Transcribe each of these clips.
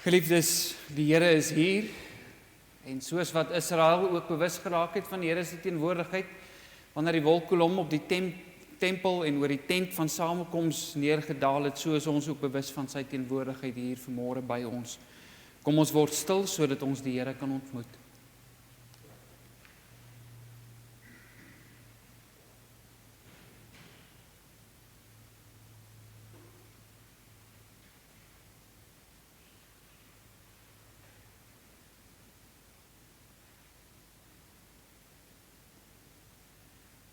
Geliefdes, die Here is hier, en soos wat Israel ook bewus geraak het van die Here se teenwoordigheid, wanneer die wolkkolom op die tempel en oor die tent van samekoms neergedaal het, so is ons ook bewus van sy teenwoordigheid hier vanmôre by ons. Kom ons word stil, sodat ons die Here kan ontmoet.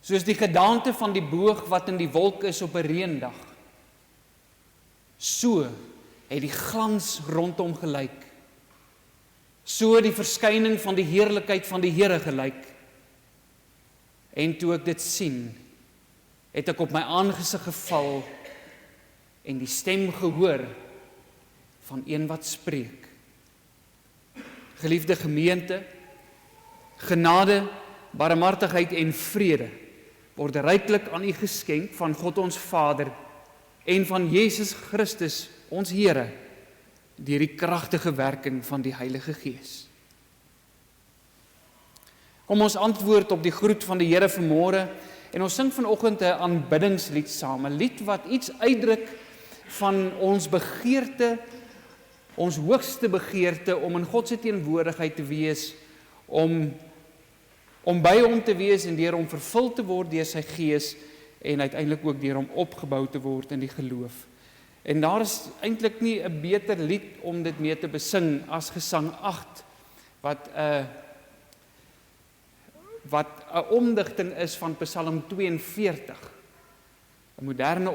Soos die gedaante van die boog wat in die wolk is op 'n reëndag. So het die glans rondom gelyk. So die verskyning van die heerlikheid van die Here gelyk. En toe ek dit sien, het ek op my aangesig geval en die stem gehoor van een wat spreek. Geliefde gemeente, genade, barmhartigheid en vrede word ryklik aan u geskenk van God ons Vader en van Jesus Christus, ons Here, deur die kragtige werking van die Heilige Gees. Kom ons antwoord op die groet van die Here vanmôre en ons sing vanoggend 'n aanbiddingslied saam, 'n lied wat iets uitdruk van ons begeerte, ons hoogste begeerte om in God se teenwoordigheid te wees, om by hom te wees en deur hom vervul te word deur sy Gees en uiteindelik ook deur hom opgebou te word in die geloof. En daar is eintlik nie 'n beter lied om dit mee te besing as Gesang 8, wat 'n omdigting is van Psalm 42. 'n moderne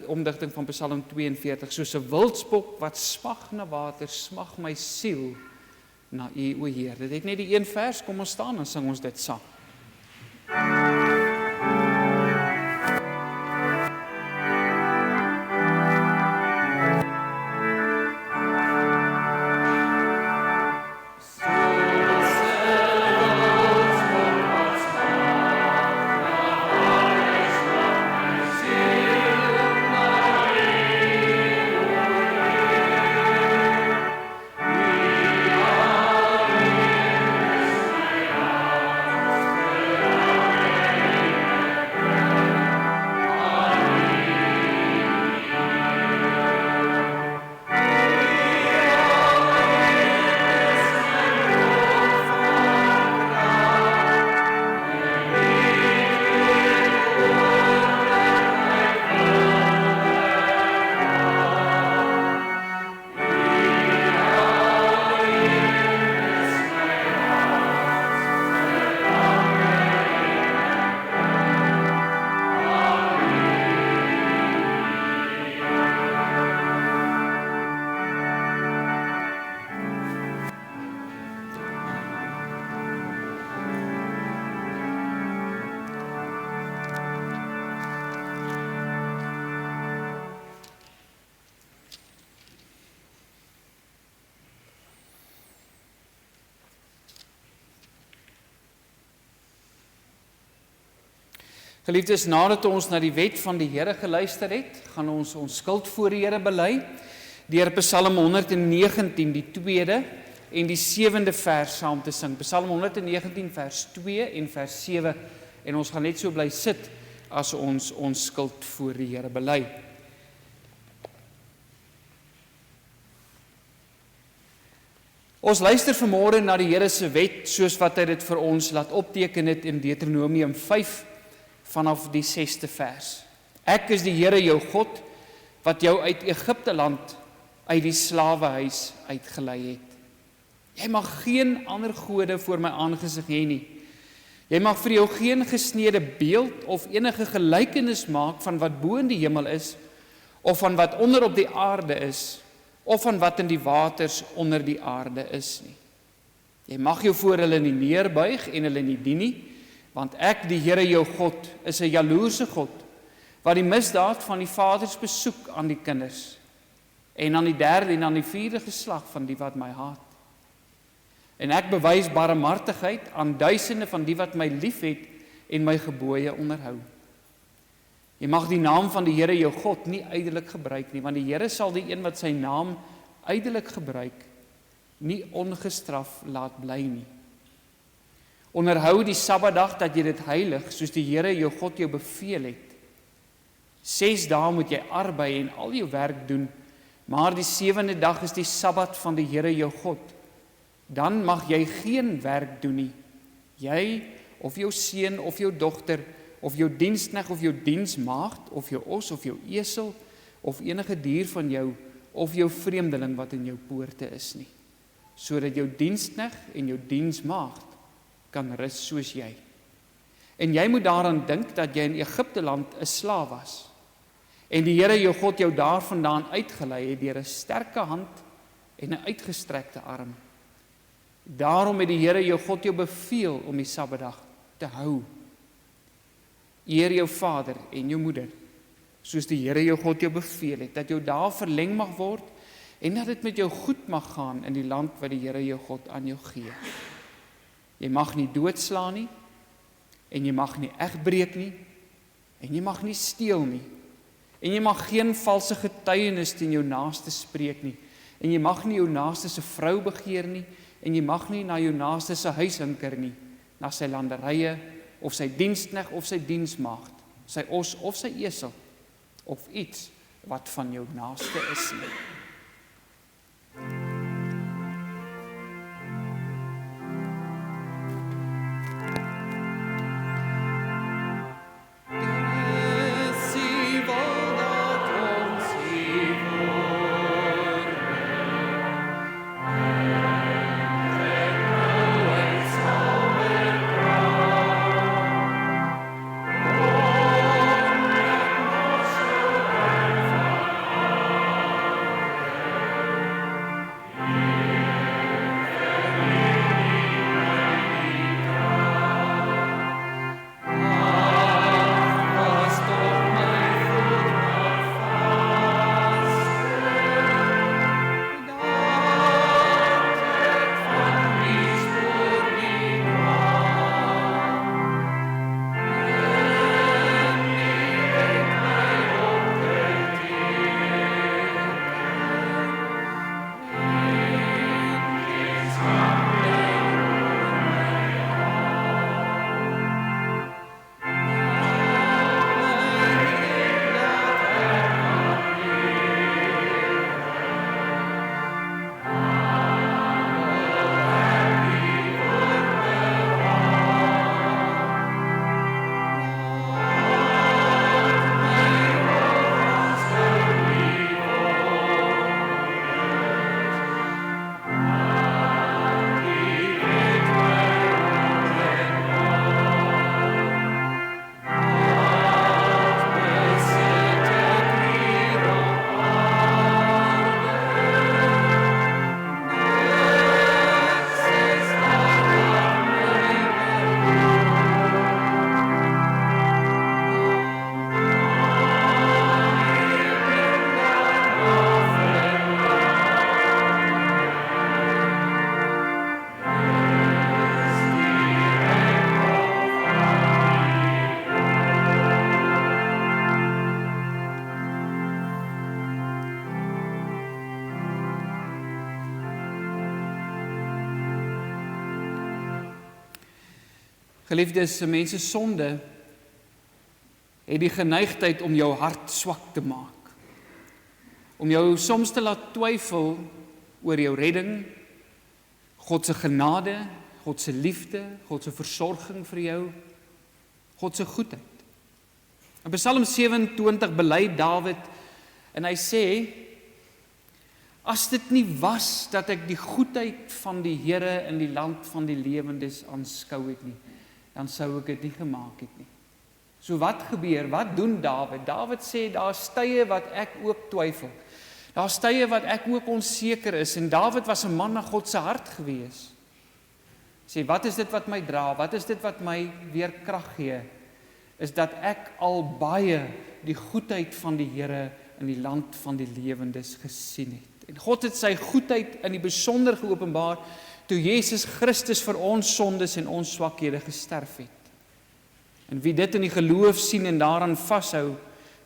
omdigting van Psalm 42, soos 'n wildspok wat smag na water, smag my siel na U, o Heer. Dit het net die een vers, kom ons staan en sing ons dit saam. Geliefdes, nadat ons na die wet van die Here geluister het, gaan ons ons skuld voor die Here bely, deur Psalm 119, die 2de en die 7de vers saam te sing. Psalm 119 vers 2 en vers 7, en ons gaan net so bly sit as ons ons skuld voor die Here bely. Ons luister vanmôre na die Here se wet, soos wat hy dit vir ons laat opteken het in Deuteronomium 5, vanaf die 6de vers. Ek is die Here jou God, wat jou uit Egipte land, uit die slawehuis uitgelei het. Jy mag geen ander gode voor my aangesig hê nie. Jy mag vir jou geen gesneede beeld of enige gelykenis maak van wat bo in die hemel is, of van wat onder op die aarde is, of van wat in die waters onder die aarde is nie. Jy mag jou voor hulle nie neerbuig en hulle nie dien nie, want ek, die Here jou God, is 'n jaloerse God, wat die misdaad van die vaders besoek aan die kinders, en aan die derde en aan die vierde geslag van die wat my haat. En ek bewys barmhartigheid aan duisende van die wat my liefhet en my gebooie onderhou. Jy mag die naam van die Here jou God nie ydelik gebruik nie, want die Here sal die een wat sy naam ydelik gebruik, nie ongestraf laat bly nie. Onderhou die Sabbatdag dat jy dit heilig, soos die Here jou God jou beveel het. 6 dae moet jy arbei en al jou werk doen, maar die 7de dag is die Sabbat van die Here jou God. Dan mag jy geen werk doen nie. Jy, of jou seun, of jou dogter, of jou diensknegt, of jou diensmaagd, of jou os, of jou esel, of enige dier van jou, of jou vreemdeling wat in jou poorte is nie, sodat jou diensknegt en jou diensmaagd kan rus soos jy. En jy moet daaraan dink dat jy in Egipteland 'n slaaf was, en die Here jou God jou daarvandaan uitgelei het deur 'n sterke hand en 'n uitgestrekte arm. Daarom het die Here jou God jou beveel om die Sabbatdag te hou. Eer jou vader en jou moeder, soos die Here jou God jou beveel het, dat jou dae verleng mag word en dat dit met jou goed mag gaan in die land wat die Here jou God aan jou gee. Jy mag nie doodslaan nie, en jy mag nie egbreek nie, en jy mag nie steel nie, en jy mag geen valse getuienis teen jou naaste spreek nie, en jy mag nie jou naaste se vrou begeer nie, en jy mag nie na jou naaste se huis hinker nie, na sy landerye, of sy diensknegt of sy diensmaagd, sy os of sy esel, of iets wat van jou naaste is nie. Geliefdes, mense sonde het die geneigtheid om jou hart swak te maak, om jou soms te laat twyfel oor jou redding, God se genade, God se liefde, God se versorging vir jou, God se goedheid. In Psalm 27 bely Dawid en hy sê, as dit nie was dat ek die goedheid van die Here in die land van die lewendes aanskou het nie, dan sou ek dit nie gemaak het nie. So wat gebeur? Wat doen Dawid? Dawid sê, daar's tye wat ek ook twyfel. Daar's tye wat ek ook onseker is, en Dawid was 'n man na God se hart gewees. Sê, wat is dit wat my dra? Wat is dit wat my weer krag gee? Is dat ek al baie die goedheid van die Here in die land van die lewendes gesien het. En God het sy goedheid in die besonder geopenbaar toe Jesus Christus vir ons sondes en ons swakhede gesterf het. En wie dit in die geloof sien en daaraan vashou,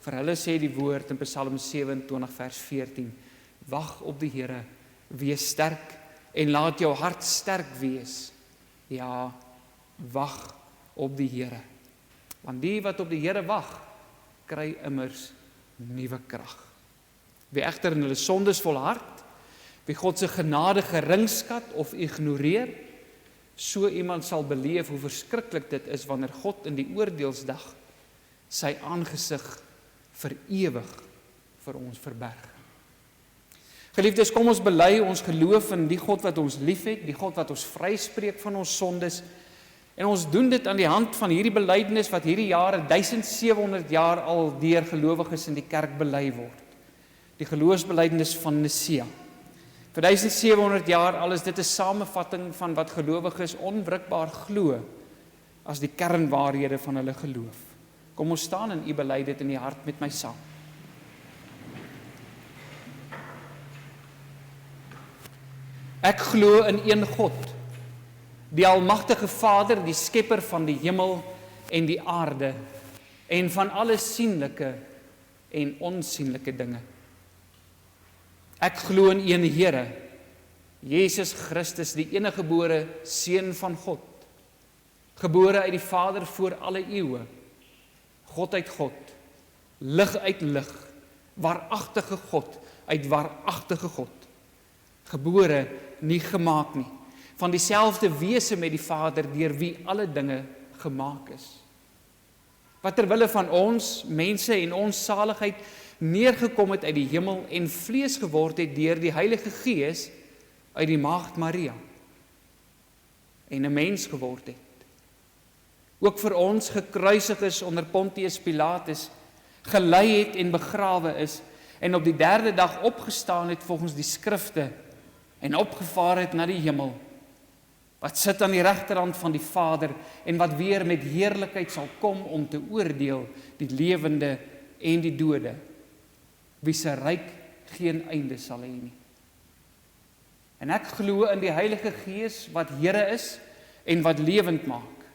vir hulle sê die woord in Psalm 27 vers 14, wag op die Here, wees sterk en laat jou hart sterk wees. Ja, wag op die Here. Want die wat op die Here wag, kry immers nuwe krag. Wie egter in hulle sondes volhard, wie God se genade geringskat of ignoreer, so iemand sal beleef hoe verskriklik dit is wanneer God in die oordeelsdag sy aangesig vir ewig vir ons verberg. Geliefdes, kom ons bely ons geloof in die God wat ons liefhet, die God wat ons vryspreek van ons sondes, en ons doen dit aan die hand van hierdie belydenis wat hierdie jare 1700 jaar al deur gelowiges in die kerk bely word. Die geloofsbelydenis van Nicea. Vir 1700 jaar al is dit 'n samevatting van wat gelowiges onwrikbaar glo as die kernwaarhede van hulle geloof. Kom ons staan en u bely dit in die hart met my saam. Ek glo in een God, die almagtige Vader, die skepper van die hemel en die aarde, en van alle sienlike en onsienlike dinge. Ek glo in een Here, Jesus Christus, die eniggebore Seun van God, gebore uit die Vader voor alle eeue, God uit God, lig uit lig, waaragtige God uit waaragtige God, gebore, nie gemaak nie, van dieselfde wese met die Vader, deur wie alle dinge gemaak is. Wat terwille van ons, mense en ons saligheid, neergekom het uit die hemel en vlees geword het deur die Heilige Gees uit die Maagd Maria, en 'n mens geword het. Ook vir ons gekruisig is onder Pontius Pilatus, gelei het en begrawe is, en op die 3de dag opgestaan het volgens die skrifte, en opgevaar het na die hemel, wat sit aan die regterhand van die Vader, en wat weer met heerlikheid sal kom om te oordeel die lewende en die dode, wie se ryk geen einde sal hê nie. En ek glo in die Heilige Gees, wat Here is en wat lewend maak,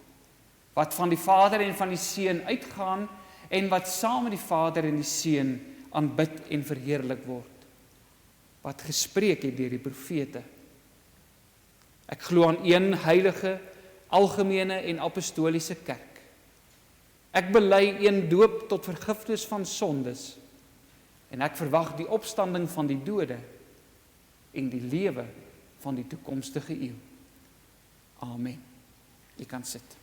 wat van die Vader en van die Seun uitgaan, en wat saam met die Vader en die Seun aanbid en verheerlik word, wat gespreek het deur die profete. Ek glo aan een heilige, algemene en apostoliese kerk. Ek bely een doop tot vergifnis van sondes, en ek verwag die opstanding van die dode en die lewe van die toekomstige eeu. Amen. Jy kan sit.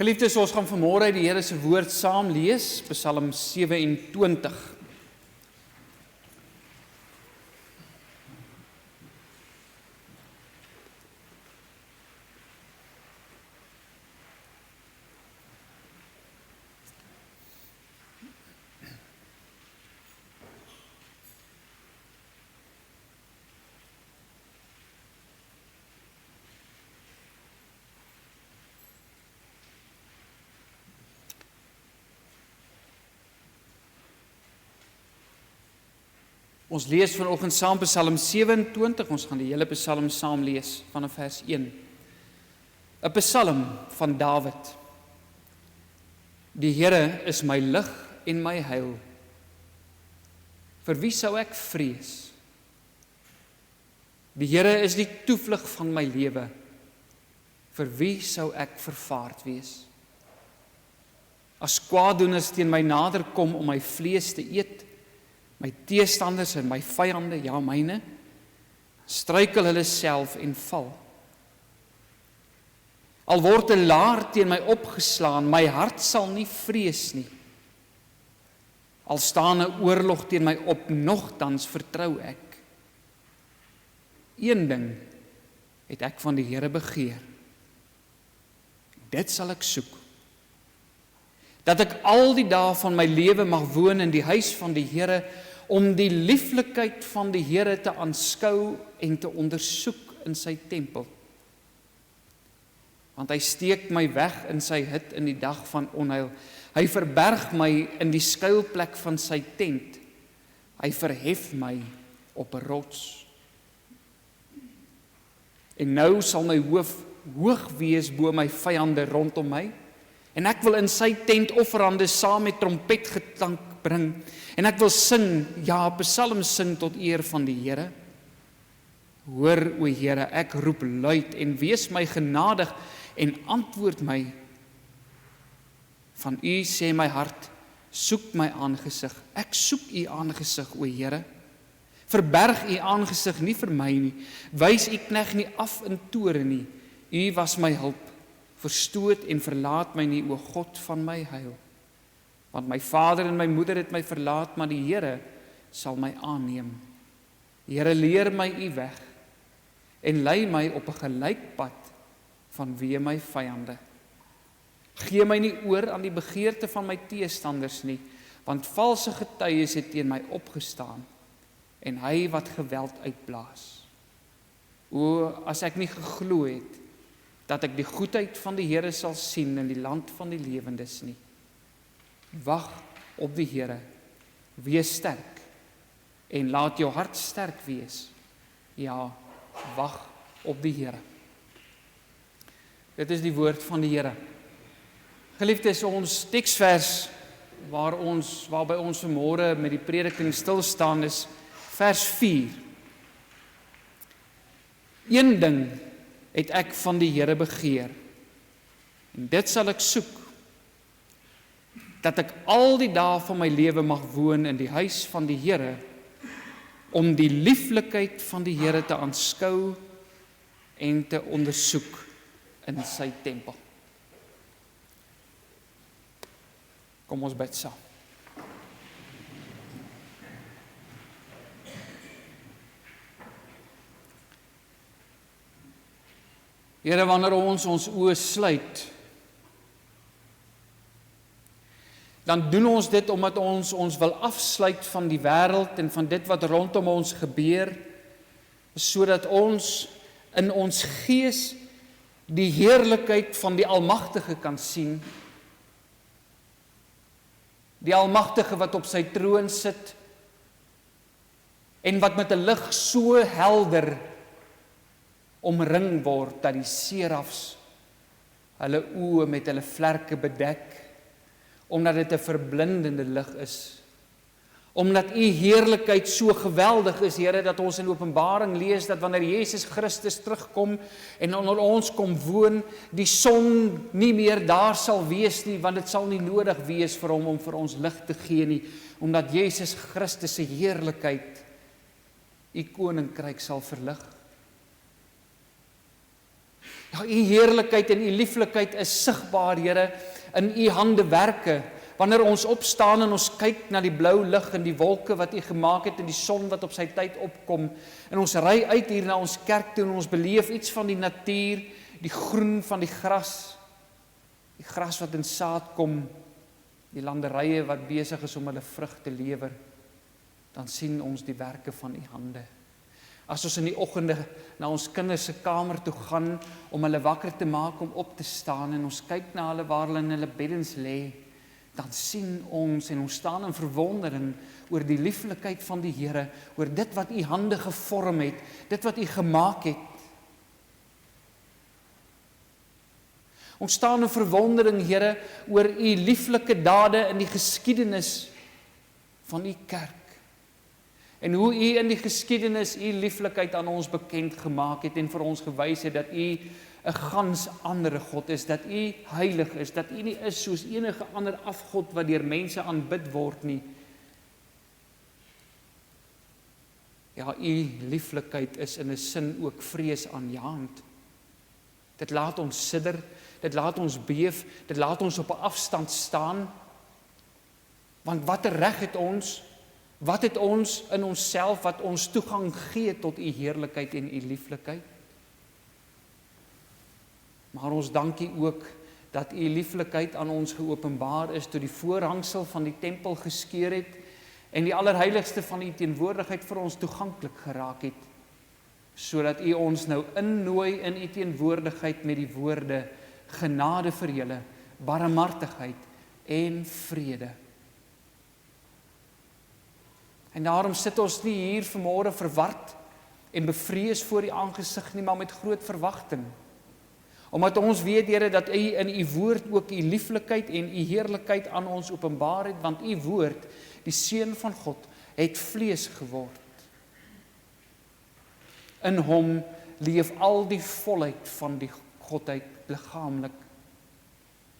Geliefdes, ons gaan vanmôre uit die Here se woord saam lees, Psalm 27. Ons lees vanoggend saam Psalm 27, ons gaan die hele Psalm saam lees vanaf vers 1. 'n Psalm van Dawid. Die Here is my lig en my heil. Vir wie sou ek vrees? Die Here is die toevlug van my lewe. Vir wie sou ek vervaard wees? As kwaaddoeners teen my nader kom om my vlees te eet, my teestanders en my vyande, ja myne, struikel hulle self en val. Al word 'n laar teen my opgeslaan, my hart sal nie vrees nie. Al staan 'n oorlog teen my op, nogtans vertrou ek. Een ding het ek van die Here begeer. Dit sal ek soek. Dat ek al die dae van my lewe mag woon in die huis van die Here, om die lieflikheid van die Here te aanskou en te ondersoek in sy tempel. Want hy steek my weg in sy hut in die dag van onheil. Hy verberg my in die skuilplek van sy tent. Hy verhef my op 'n rots. En nou sal my hoof hoog wees bo my vyande rondom my, en ek wil in sy tent offerande saam met trompetgeklank bring, en ek wil sing, ja, psalms sing tot eer van die Here. Hoor, o Here, ek roep luid, en wees my genadig, en antwoord my. Van U sê my hart, soek my aangesig. Ek soek U aangesig, o Here. Verberg U aangesig nie vir my nie. Wys U knegt nie af in toorn nie. U was my hulp. Verstoot en verlaat my nie, o God van my heil. Want my vader en my moeder het my verlaat, maar die Here sal my aanneem. Here, leer my U weg en lei my op 'n gelyk pad vanweë my vyande. Gee my nie oor aan die begeerte van my teestanders nie, want valse getuies het teen my opgestaan en hy wat geweld uitblaas. O, as ek nie geglo het dat ek die goedheid van die Here sal sien in die land van die lewendes nie. Wag op die Here, wees sterk en laat jou hart sterk wees. Ja, wag op die Here. Dit is die woord van die Here. Geliefdes, ons teksvers waarby ons vanmôre met die prediking stil staan is vers 4. Een ding het ek van die Here begeer, en dit sal ek soek, dat ek al die dae van my lewe mag woon in die huis van die Here, om die lieflikheid van die Here te aanskou en te ondersoek in sy tempel. Kom ons bid saam. Here, wanneer ons oë sluit, dan doen ons dit omdat ons wil afsluit van die wêreld en van dit wat rondom ons gebeur, sodat ons in ons gees die heerlikheid van die Almagtige kan sien. Die Almagtige wat op sy troon sit en wat met 'n lig so helder omring word dat die serafs hulle oë met hulle vlerke bedek, omdat dit 'n verblindende lig is. Omdat U heerlikheid so geweldig is, Here, dat ons in Openbaring lees dat wanneer Jesus Christus terugkom en onder ons kom woon, die son nie meer daar sal wees nie, want dit sal nie nodig wees vir hom om vir ons lig te gee nie, omdat Jesus Christus se heerlikheid U koninkryk sal verlig. Ja, U heerlikheid en U lieflikheid is sigbaar, Here, in U handewerke. Wanneer ons opstaan en ons kyk na die blou lig en die wolke wat U gemaak het en die son wat op sy tyd opkom, en ons ry uit hier na ons kerk toe en ons beleef iets van die natuur, die groen van die gras wat in saad kom, die landerye wat besig is om hulle vrug te lewer, dan sien ons die werke van U hande. As ons in die oggende na ons kinders se kamer toe gaan om hulle wakker te maak om op te staan en ons kyk na hulle waar hulle in hulle beddens lê, dan sien ons en ons staan in verwondering oor die lieflikheid van die Here, oor dit wat U hande gevorm het, dit wat U gemaak het. Ons staan in verwondering, Here, oor U lieflike dade in die geskiedenis van U kerk. En hoe U in die geskiedenis U lieflikheid aan ons bekend gemaak het en vir ons gewys het dat U 'n gans ander God is, dat U heilig is, dat U nie is soos enige ander afgod wat deur mense aanbid word nie. Ja, U lieflikheid is in 'n sin ook vreesaanjaend. Dit laat ons sidder, dit laat ons beef, dit laat ons op 'n afstand staan. Want watter reg het ons? Wat het ons in onsself wat ons toegang gee tot U heerlikheid en U lieflikheid? Maar ons dank U ook dat U lieflikheid aan ons geopenbaar is toe die voorhangsel van die tempel geskeur het en die allerheiligste van U teenwoordigheid vir ons toeganklik geraak het, sodat U ons nou innooi in U teenwoordigheid met die woorde genade vir julle, barmhartigheid en vrede. En daarom sit ons nie hier vanmôre verward en bevrees voor U aangesig nie, maar met groot verwagting. Omdat ons weet, Here, dat U in U woord ook U lieflikheid en U heerlikheid aan ons openbaar het, want U woord, die Seun van God, het vlees geword. In Hom leef al die volheid van die Godheid liggaamlik.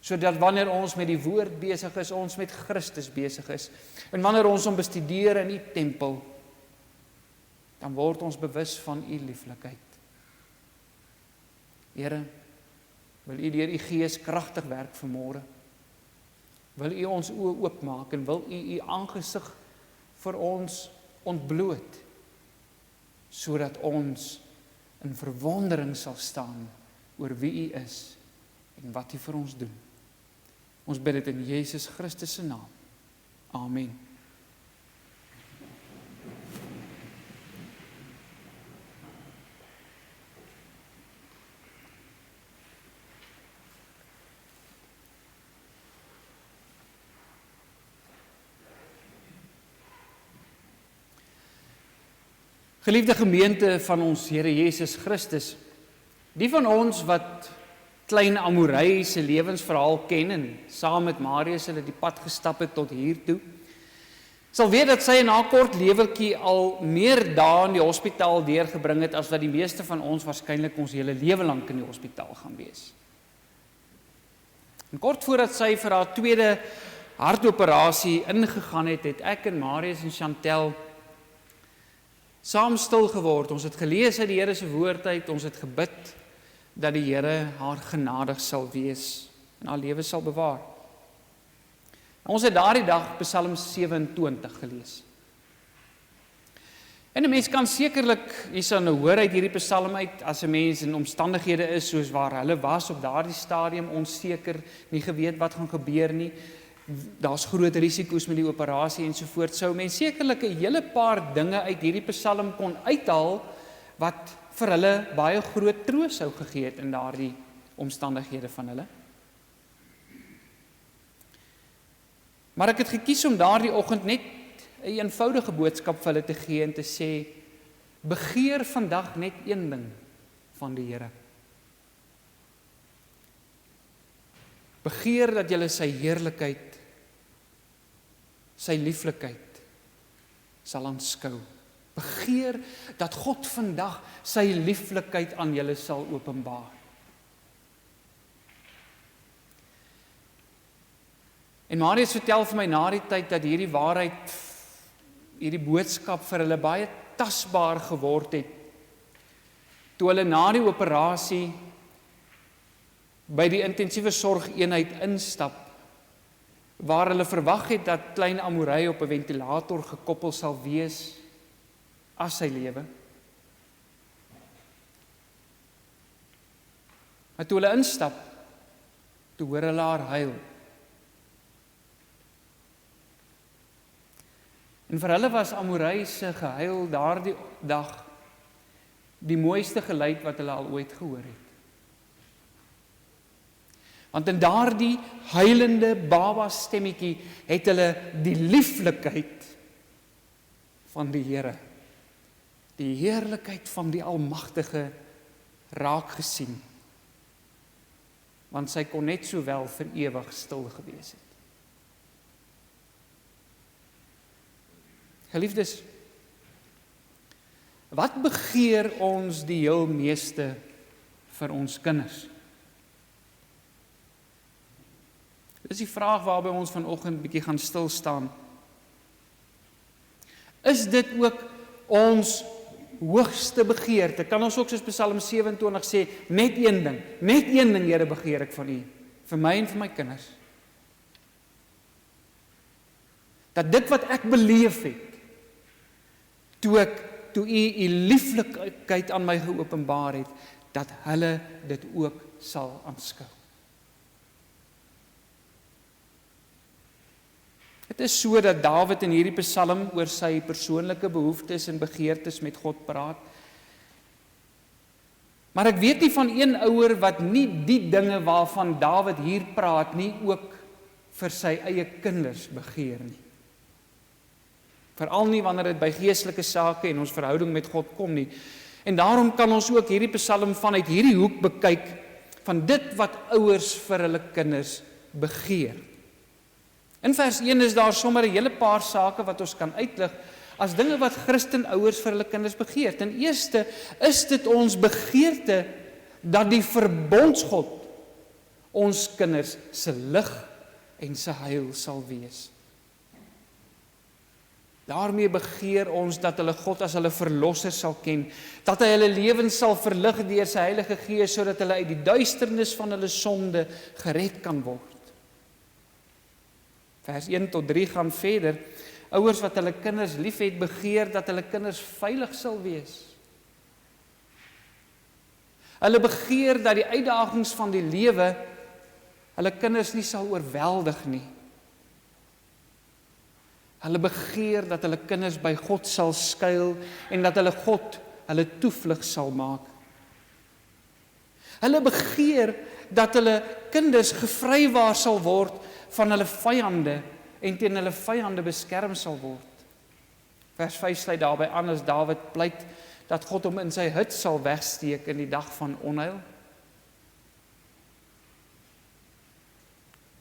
Sodat wanneer ons met die woord besig is, ons met Christus besig is, en wanneer ons hom bestudeer in U tempel, dan word ons bewus van U lieflikheid. Here, wil U deur U Gees kragtig werk vanmôre. Wil U ons oë oopmaak en wil U U aangesig vir ons ontbloot, sodat ons in verwondering sal staan oor wie U is en wat U vir ons doen. Ons bid dit in Jesus Christus se naam. Amen. Geliefde gemeente van ons Here Jesus Christus, die van ons wat klein Amorei se lewensverhaal ken en saam met Marius hulle die pad gestap het tot hier toe, sal weet dat sy in haar kort lewetjie al meer dae in die hospitaal deurgebring het as wat die meeste van ons waarskynlik ons hele lewe lank in die hospitaal gaan wees. En kort voordat sy vir haar tweede hartoperasie ingegaan het, het ek en Marius en Chantel saam stil geword. Ons het gelees uit die Here se woord uit, ons het gebid dat die Here haar genadig sal wees en haar lewe sal bewaar. Ons het daardie dag Psalm 27 gelees. En 'n mens kan sekerlik, jy sal nou hoor uit hierdie Psalm uit, as 'n mens in omstandighede is soos waar hulle was op daardie stadium, onseker, nie geweet wat gaan gebeur nie, daar's groot risiko's met die operasie ensovoorts, sou mens sekerlik 'n hele paar dinge uit hierdie Psalm kon uithaal wat vir hulle baie groot troos sou gegee het in daardie omstandighede van hulle. Maar ek het gekies om daardie oggend net 'n eenvoudige boodskap vir hulle te gee en te sê, begeer vandag net een ding van die Here. Begeer dat jy sy heerlikheid, sy lieflikheid sal aanskou. Begeer dat God vandag sy lieflikheid aan julle sal openbaar. En Marius vertel vir my na die tyd dat hierdie waarheid, hierdie boodskap vir hulle baie tasbaar geword het, toe hulle na die operasie by die intensiewe sorgeenheid instap, waar hulle verwag het dat klein Amorei op 'n ventilator gekoppel sal wees as sy lewe. Maar toe hulle instap, toe hoor hulle haar huil. En vir hulle was Amorei se gehuil daardie dag die mooiste geluid wat hulle al ooit gehoor het. Want in daardie huilende baba stemmetjie het hulle die lieflikheid van die Here, die heerlikheid van die Almagtige raak gesien. Want sy kon net sowel vir ewig stil gewees het. Geliefdes, wat begeer ons die heel meeste vir ons kinders? Dis die vraag waarby ons vanoggend bietjie gaan stil staan. Is dit ook ons hoogste begeerte? Kan ons ook soos Psalm 27 sê, net een ding, Here, begeer ek van U, vir my en vir my kinders. Dat dit wat ek beleef het, toe U lieflikheid aan my geopenbaar het, dat hulle dit ook sal aanskou. Het is so dat Dawid in hierdie Psalm oor sy persoonlike behoeftes en begeertes met God praat. Maar ek weet nie van een ouer wat nie die dinge waarvan Dawid hier praat nie ook vir sy eie kinders begeer nie. Veral nie wanneer dit by geestelike sake en ons verhouding met God kom nie. En daarom kan ons ook hierdie Psalm vanuit hierdie hoek bekyk, van dit wat ouers vir hulle kinders begeer. In vers 1 is daar sommer 'n hele paar sake wat ons kan uitlig as dinge wat Christenouers vir hulle kinders begeer. Ten eerste is dit ons begeerte dat die verbondsgod ons kinders se lig en se heil sal wees. Daarmee begeer ons dat hulle God as hulle verlosser sal ken, dat hy hulle lewens sal verlig deur sy Heilige Gees sodat hulle uit die duisternis van hulle sonde gered kan word. Vers 1 tot 3 gaan verder. Ouers wat hulle kinders liefhet, begeer dat hulle kinders veilig sal wees. Hulle begeer dat die uitdagings van die lewe hulle kinders nie sal oorweldig nie. Hulle begeer dat hulle kinders by God sal skuil en dat hulle God hulle toevlug sal maak. Hulle begeer dat hulle kinders gevrywaar sal word van hulle vyande en teen hulle vyande beskerm sal word. Vers 5 sluit daarby aan as Dawid pleit dat God hom in sy hut sal wegsteek in die dag van onheil.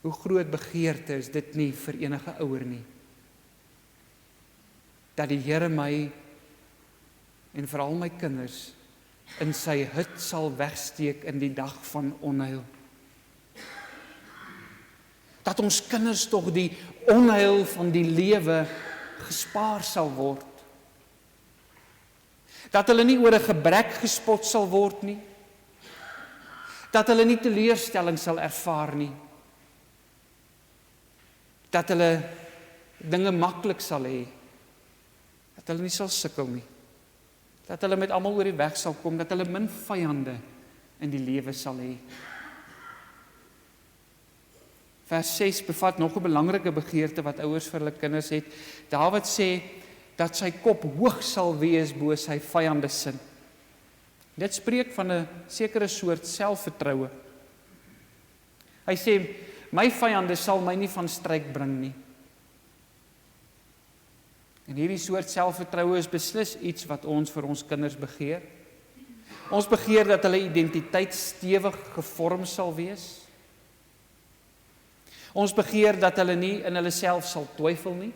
Hoe groot begeerte is dit nie vir enige ouer nie, dat die Here my en veral my kinders in sy hut sal wegsteek in die dag van onheil. Dat ons kinders tog die onheil van die lewe gespaar sal word. Dat hulle nie oor 'n gebrek gespot sal word nie. Dat hulle nie teleurstelling sal ervaar nie. Dat hulle dinge maklik sal hê. Dat hulle nie sal sukkel nie. Dat hulle met almal oor die weg sal kom, dat hulle min vyande in die lewe sal hê. Vers 6 bevat nog 'n belangrike begeerte wat ouers vir hulle kinders het. Dawid sê dat sy kop hoog sal wees bo sy vyande se. Dit spreek van 'n sekere soort selfvertroue. Hy sê, my vyande sal my nie van stryk bring nie. En hierdie soort selfvertroue is beslis iets wat ons vir ons kinders begeer. Ons begeer dat hulle identiteit stewig gevorm sal wees. Ons begeer dat hulle nie in hulle self sal twyfel nie.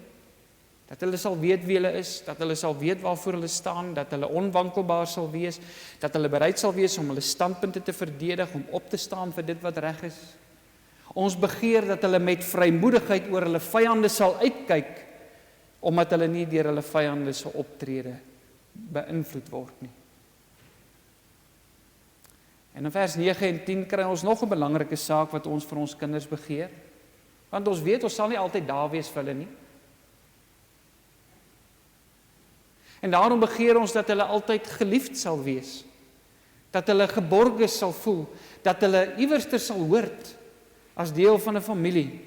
Dat hulle sal weet wie hulle is, dat hulle sal weet waarvoor hulle staan, dat hulle onwankelbaar sal wees, dat hulle bereid sal wees om hulle standpunte te verdedig, om op te staan vir dit wat reg is. Ons begeer dat hulle met vrymoedigheid oor hulle vyande sal uitkyk, omdat hulle nie deur hulle vyande se optrede beïnvloed word nie. En in vers 9 en 10 kry ons nog 'n belangrike saak wat ons vir ons kinders begeer. Want ons weet, ons sal nie altyd daar wees vir hulle nie. En daarom begeer ons dat hulle altyd geliefd sal wees. Dat hulle geborge sal voel. Dat hulle iewerster sal hoort as deel van 'n familie.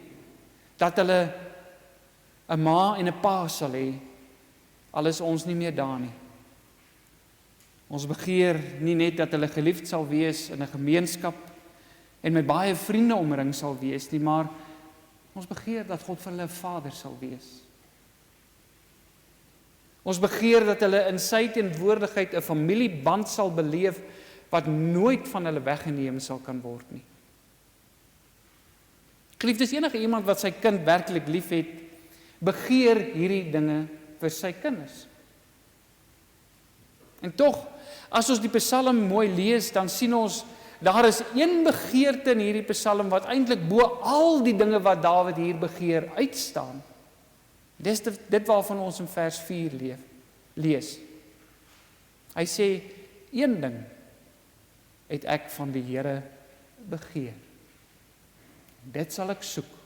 Dat hulle 'n ma en 'n pa sal hê, al is ons nie meer daar nie. Ons begeer nie net dat hulle geliefd sal wees in 'n gemeenskap en met baie vriende omring sal wees nie, maar ons begeer dat God vir hulle 'n vader sal wees. Ons begeer dat hulle in sy teenwoordigheid 'n familieband sal beleef wat nooit van hulle weggeneem sal kan word nie. Geliefdes, enige iemand wat sy kind werklik liefhet, begeer hierdie dinge vir sy kinders. En tog, as ons die Psalm mooi lees, dan sien ons, daar is een begeerte in hierdie Psalm wat eintlik bo al die dinge wat Dawid hier begeer uitstaan. Dis dit waarvan ons in vers 4 lees. Hy sê, een ding het ek van die Here begeer. Dit sal ek soek.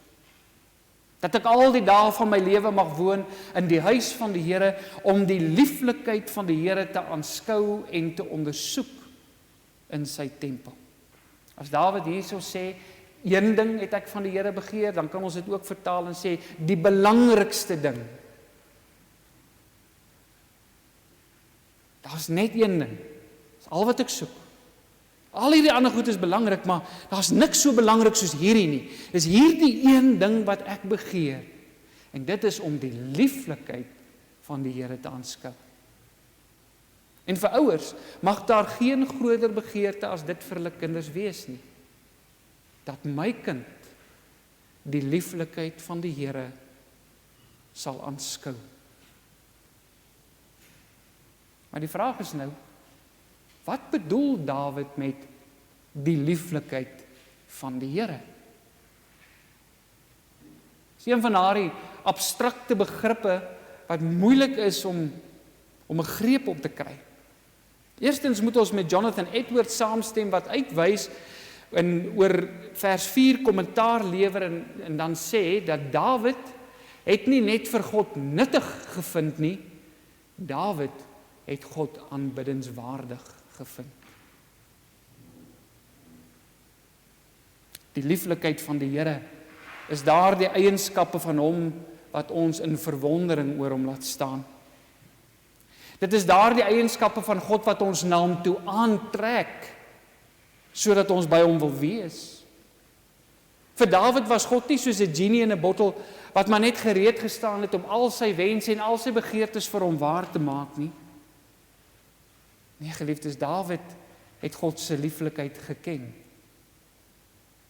Dat ek al die dae van my lewe mag woon in die huis van die Here, om die lieflikheid van die Here te aanskou en te ondersoek in sy tempel. As Dawid hierso sê, een ding het ek van die Here begeer, dan kan ons dit ook vertaal en sê, die belangrikste ding. Daar's net een ding. Dis al wat ek soek. Al hierdie ander goed is belangrik, maar daar's niks so belangrik soos hierdie nie. Dis hierdie een ding wat ek begeer. En dit is om die lieflikheid van die Here te aanskou. En vir ouers mag daar geen groter begeerte as dit vir hulle kinders wees nie. dat my kind die lieflikheid van die Here sal aanskou. Maar die vraag is nou, wat bedoel Dawid met die lieflikheid van die Here? Dis een van daardie abstrakte begrippe wat moeilik is om 'n greep op te kry. Eerstens moet ons met Jonathan Edwards saamstem wat uitwys en oor vers 4 kommentaar lewer en dan sê dat Dawid het nie net vir God nuttig gevind nie, Dawid het God aanbiddenswaardig gevind. Die lieflikheid van die Here is daardie eienskappe van hom wat ons in verwondering oor hom laat staan. Dit is daardie eienskappe van God wat ons na hom toe aantrek, sodat ons by hom wil wees. Vir Dawid was God nie soos 'n genie in 'n bottel wat maar net gereed gestaan het om al sy wense en al sy begeertes vir hom waar te maak nie. Nee, geliefdes, Dawid het God se lieflikheid geken.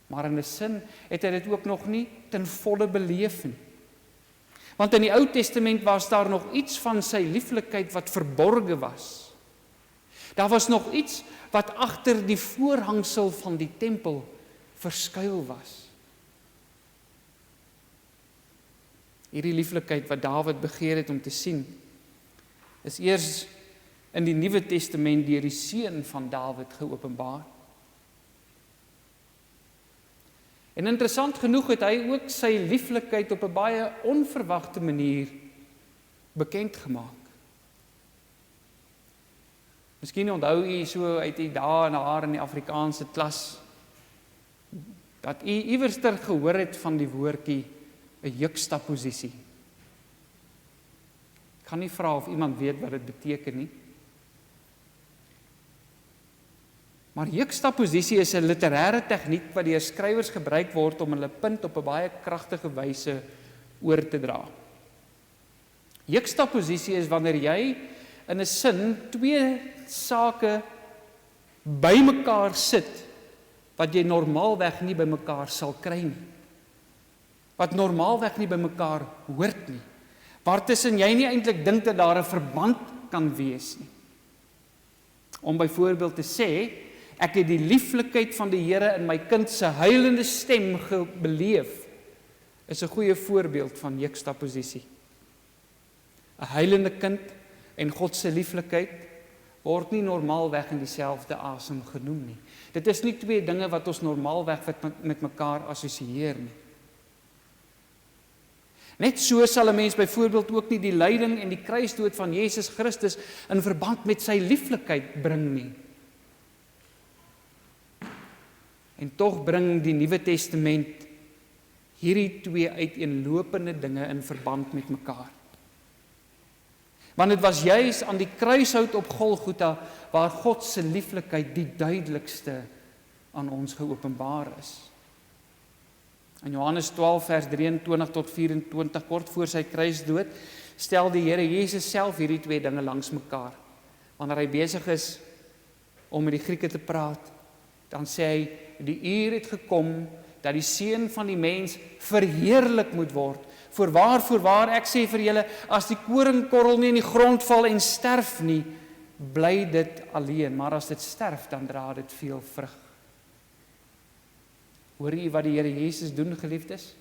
Maar in 'n sin het hy dit ook nog nie ten volle beleef nie. Want in die Ou Testament was daar nog iets van sy lieflikheid wat verborge was. Daar was nog iets wat agter die voorhangsel van die tempel verskuil was. Hierdie lieflikheid wat Dawid begeer het om te sien, is eers in die Nuwe Testament deur die seun van Dawid geopenbaar. En interessant genoeg het hy ook sy lieflikheid op 'n baie onverwagte manier bekend gemaak. Miskien onthou u so uit die dae en daar in die Afrikaanse klas, dat u iewerster gehoor het van die woordjie 'n juxtaposisie. Ek gaan nie vra of iemand weet wat dit beteken nie. Maar juxtaposisie is 'n literêre tegniek wat deur skrywers gebruik word om hulle punt op 'n baie kragtige wyse oor te dra. Juxtaposisie is wanneer jy in 'n sin twee sake bymekaar sit wat jy normaalweg nie bymekaar sal kry nie. Wat normaalweg nie bymekaar hoort nie. Waartussen jy nie eintlik dink dat daar 'n verband kan wees nie. Om byvoorbeeld te sê, ek het die lieflikheid van die Here in my kind se huilende stem beleef, is 'n goeie voorbeeld van juxtaposisie. 'n Huilende kind en God se lieflikheid word nie normaalweg in dieselfde asem genoem nie. Dit is nie twee dinge wat ons normaalweg met mekaar assosieer nie. Net so sal 'n mens byvoorbeeld ook nie die lyding en die kruisdood van Jesus Christus in verband met sy lieflikheid bring nie. En tog bring die Nuwe Testament hierdie twee uiteenlopende dinge in verband met mekaar. Want dit was juis aan die kruishout op Golgotha waar God se lieflikheid die duidelikste aan ons geopenbaar is. In Johannes 12 vers 23 tot 24 kort voor sy kruisdood stel die Here Jesus self hierdie twee dinge langs mekaar. Wanneer hy besig is om met die Grieke te praat, dan sê hy, die uur het gekom dat die Seun van die mens verheerlik moet word. Voorwaar, ek sê vir julle, as die koringkorrel nie in die grond val en sterf nie, bly dit alleen, maar as dit sterf, dan dra dit veel vrug. Hoor jy wat die Here Jesus doen, geliefdes?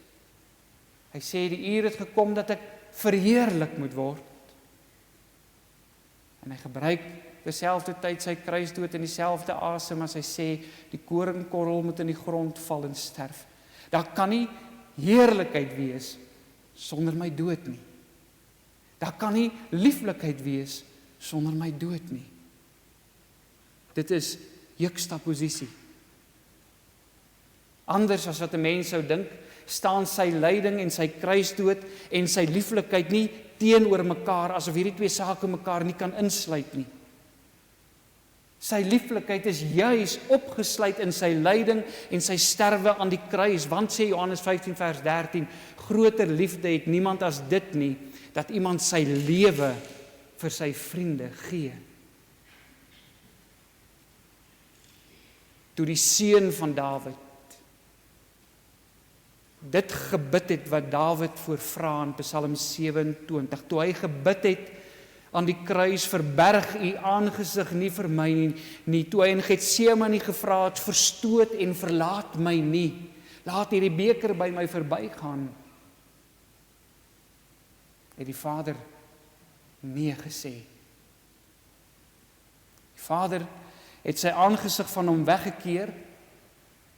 Hy sê, die uur het gekom dat ek verheerlik moet word. En hy gebruik terselfde tyd sy kruisdood in dieselfde asem as hy sê, die koringkorrel moet in die grond val en sterf. Daar kan nie heerlikheid wees sonder my dood nie. Daar kan nie lieflikheid wees sonder my dood nie. Dit is juxtaposisie. Anders as wat 'n mens sou dink, staan sy lyding en sy kruisdood en sy lieflikheid nie teenoor mekaar, asof hierdie twee sake mekaar nie kan insluit nie. Sy lieflikheid is juis opgesluit in sy lyding en sy sterwe aan die kruis, want sê Johannes 15 vers 13, groter liefde het niemand as dit nie, dat iemand sy lewe vir sy vriende gee. Toe die seun van Dawid dit gebid het wat Dawid voorvra in Psalm 27, toe hy gebid het aan die kruis, verberg u aangesig nie vir my nie, toe hy in Getsemane gevra het, verstoot en verlaat my nie, laat hierdie beker by my verbygaan, het die Vader nee gesê. Die Vader het sy aangesig van hom weggekeer,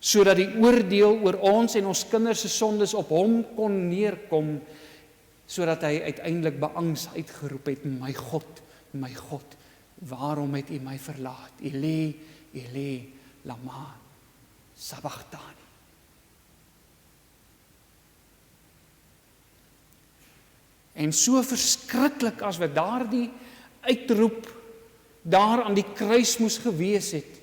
sodat die oordeel oor ons en ons kinders se sondes op hom kon neerkom, sodat hy uiteindelik beangs uitgeroep het, my God, waarom het u my verlaat? Eli, Eli, lama sabachthani. En so verskriklik as wat daardie uitroep daar aan die kruis moes gewees het,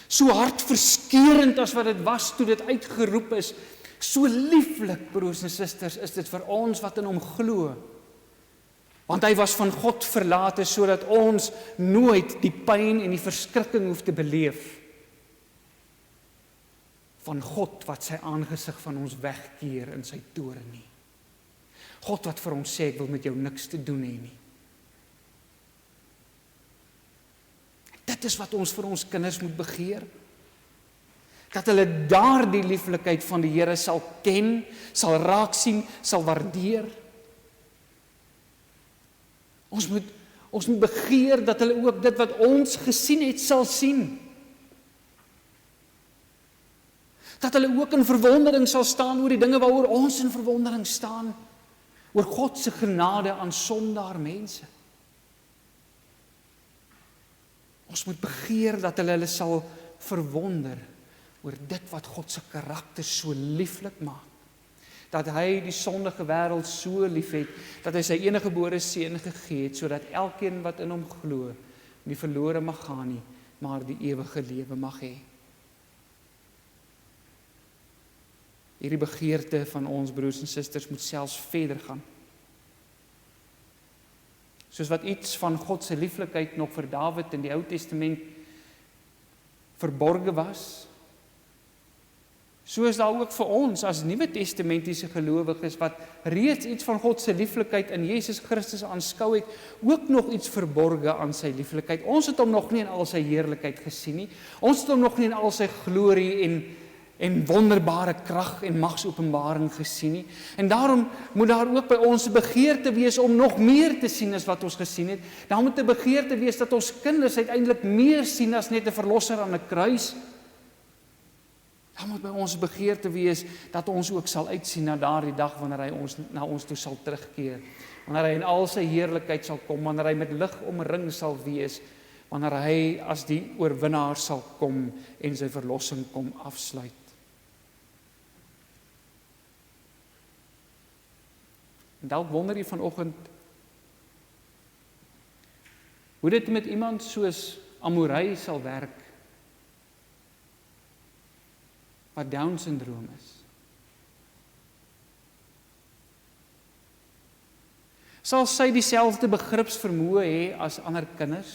so hartverskeurend as wat dit was toe dit uitgeroep is, so lieflik, broers en susters, is dit vir ons wat in hom glo. Want hy was van God verlate, sodat ons nooit die pyn en die verskrikking hoef te beleef van God wat sy aangesig van ons wegkeer in sy toorn nie. God wat vir ons sê, ek wil met jou niks te doen hê nie. Dit is wat ons vir ons kinders moet begeer. Dat hulle daardie lieflikheid van die Here sal ken, sal raak sien, sal waardeer. Ons moet begeer dat hulle ook dit wat ons gesien het, sal sien. Dat hulle ook in verwondering sal staan oor die dinge waaroor ons in verwondering staan, oor God se genade aan sondaar mense. Ons moet begeer dat hulle sal verwonder oor dit wat God se karakter so lieflik maak. Dat hy die sondige wêreld so liefhet, dat hy sy eniggebore seun gegee het, sodat elkeen wat in hom glo, nie verlore mag gaan nie, maar die ewige lewe mag hê. Hierdie begeerte van ons broers en susters moet selfs verder gaan. Soos wat iets van God se lieflikheid nog vir Dawid in die Ou Testament verborge was, so is daar ook vir ons as Nuwe Testamentiese gelowiges wat reeds iets van God se lieflikheid in Jesus Christus aanskou het, ook nog iets verborge aan sy lieflikheid. Ons het hom nog nie in al sy heerlikheid gesien nie. Ons het hom nog nie in al sy glorie en wonderbare krag en magsopenbaring gesien nie. En daarom moet daar ook by ons 'n begeerte wees om nog meer te sien as wat ons gesien het. Daar moet 'n begeerte wees dat ons kinders uiteindelik meer sien as net 'n verlosser aan 'n kruis. Daar moet by ons 'n begeerte wees dat ons ook sal uitsien na daardie dag wanneer hy ons na ons toe sal terugkeer. Wanneer hy in al sy heerlikheid sal kom, wanneer hy met lig omring sal wees, wanneer hy as die oorwinnaar sal kom en sy verlossing kom afsluit. En dalk wonder jy vanoggend hoe dit met iemand soos Amorey sal werk, wat Down-sindroom is. Sal sy dieselfde begripsvermoë hê as ander kinders?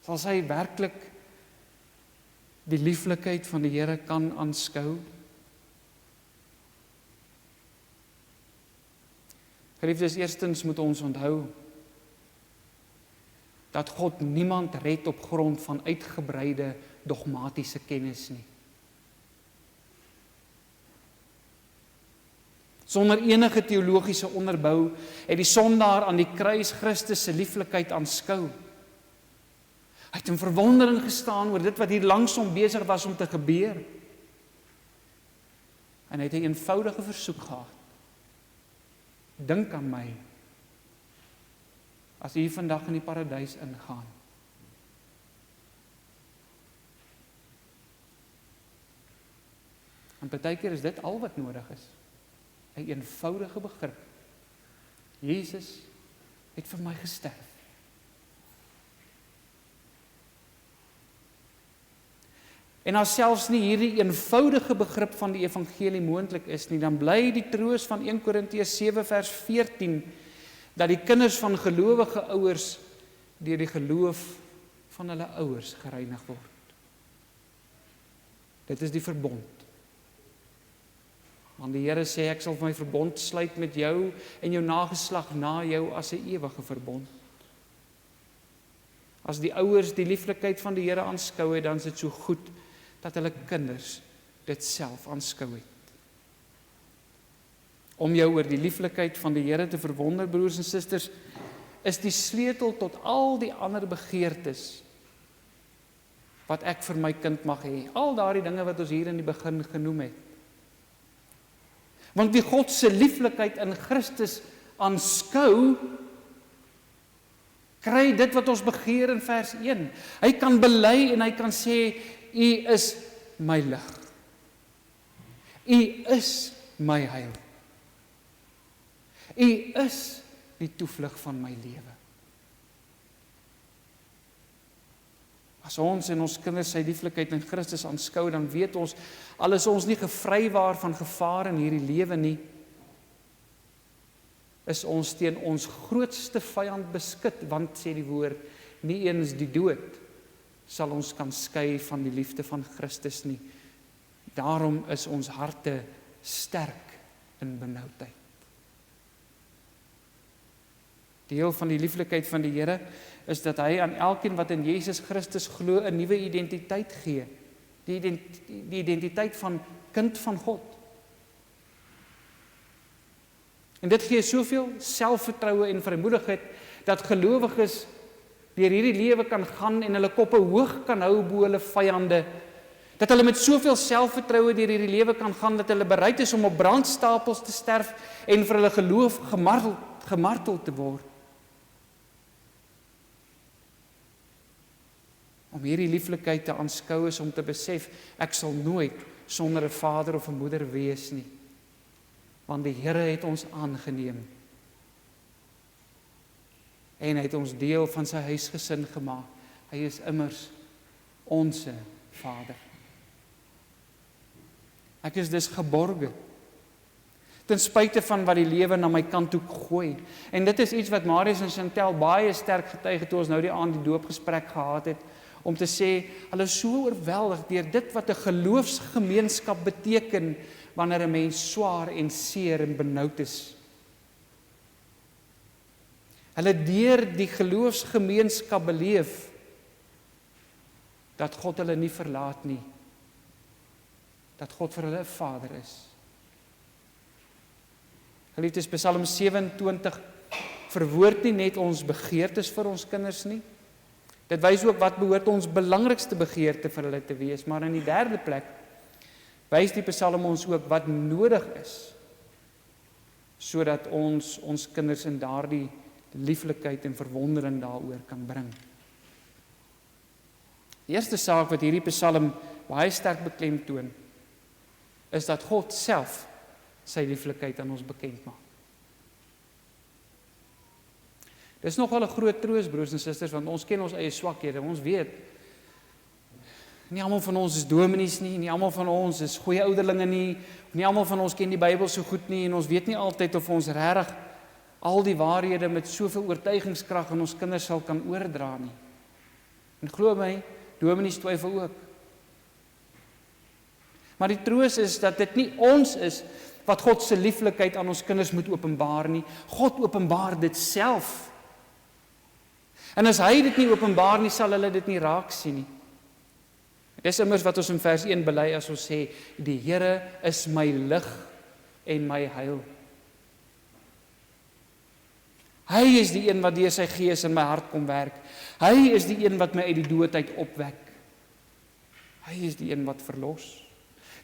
Sal sy werklik die lieflikheid van die Here kan aanskou? Geliefdes, eerstens moet ons onthou dat God niemand red op grond van uitgebreide dogmatiese kennis nie. Sonder enige teologiese onderbou het die sondaar aan die kruis Christus se lieflikheid aanskou. Hy het in verwondering gestaan oor dit wat hier langs hom besig was om te gebeur. En hy het 'n eenvoudige versoek gehad. Dink aan my as jy vandag in die paradys ingaan. En partykeer is dit al wat nodig is. 'n eenvoudige begrip. Jesus het vir my gesterf. En as selfs nie hierdie eenvoudige begrip van die evangelie moontlik is nie, dan bly die troos van 1 Korintiërs 7 vers 14 dat die kinders van gelowige ouers deur die geloof van hulle ouers gereinig word. Dit is die verbond. Want die Here sê, ek sal my verbond sluit met jou en jou nageslag na jou as 'n ewige verbond. As die ouers die lieflikheid van die Here aanskou het, dan is dit so goed dat hulle kinders dit self aanskou het. Om jou oor die lieflikheid van die Here te verwonder, broers en susters, is die sleutel tot al die ander begeertes wat ek vir my kind mag hê. Al daardie dinge wat ons hier in die begin genoem het. Want wie God se lieflikheid in Christus aanskou, kry dit wat ons begeer in vers 1. Hy kan bely en hy kan sê, U is my lig. U is my heil. U is die toevlug van my lewe. As ons en ons kinders sy lieflikheid in Christus aanskou, dan weet ons, al is ons nie gevrywaar van gevaar in hierdie lewe nie, is ons teen ons grootste vyand beskut, want sê die woord, nie eens die dood sal ons kan skei van die liefde van Christus nie. Daarom is ons harte sterk in benoudheid. Deel van die lieflikheid van die Here is dat hy aan elkeen wat in Jesus Christus glo 'n nuwe identiteit gee. Die identiteit van kind van God. En dit gee soveel selfvertroue en vrymoedigheid dat gelowiges deur hierdie lewe kan gaan en hulle koppe hoog kan hou bo hulle vyande. Dat hulle met soveel selfvertroue deur hierdie lewe kan gaan dat hulle bereid is om op brandstapels te sterf en vir hulle geloof gemartel te word. Om hierdie lieflikheid te aanskou is om te besef, ek sal nooit sonder 'n vader of 'n moeder wees nie. Want die Here het ons aangeneem. En hy het ons deel van sy huisgesin gemaak. Hy is immers onse Vader. Ek is dus geborge. Ten spyte van wat die lewe na my kant toe gooi. En dit is iets wat Marius en Chantel baie sterk getuig het toe ons nou die aand die doopgesprek gehad het. Om te sê, hulle is so oorweldig deur dit wat 'n geloofsgemeenskap beteken wanneer 'n mens swaar en seer en benoud is. Hulle deur die geloofsgemeenskap beleef dat God hulle nie verlaat nie. Dat God vir hulle 'n Vader is. Geliefdes, Psalm 27 verwoord nie net ons begeertes vir ons kinders nie. Dit wys ook wat behoort ons belangrikste begeerte vir hulle te wees, maar in die derde plek wys die Psalm ons ook wat nodig is sodat ons kinders in daardie lieflikheid en verwondering daaroor kan bring. Die eerste saak wat hierdie Psalm baie sterk beklemtoon is dat God self sy lieflikheid aan ons bekend maak. Dis nogal 'n groot troos, broers en susters, want ons ken ons eie swakhede. Ons weet, nie almal van ons is dominees nie almal van ons is goeie ouderlinge nie almal van ons ken die Bybel so goed nie, en ons weet nie altyd of ons regtig al die waarhede met soveel oortuigingskrag aan ons kinders sal kan oordra nie. En glo my, dominees twyfel ook. Maar die troos is dat dit nie ons is wat God se lieflikheid aan ons kinders moet openbaar nie. God openbaar dit self. En as hy dit nie openbaar nie, sal hulle dit nie raak sien nie. Dis immers wat ons in vers 1 bely as ons sê, die Here is my lig en my heil. Hy is die een wat deur sy gees in my hart kom werk. Hy is die een wat my uit die dood uit opwek. Hy is die een wat verlos.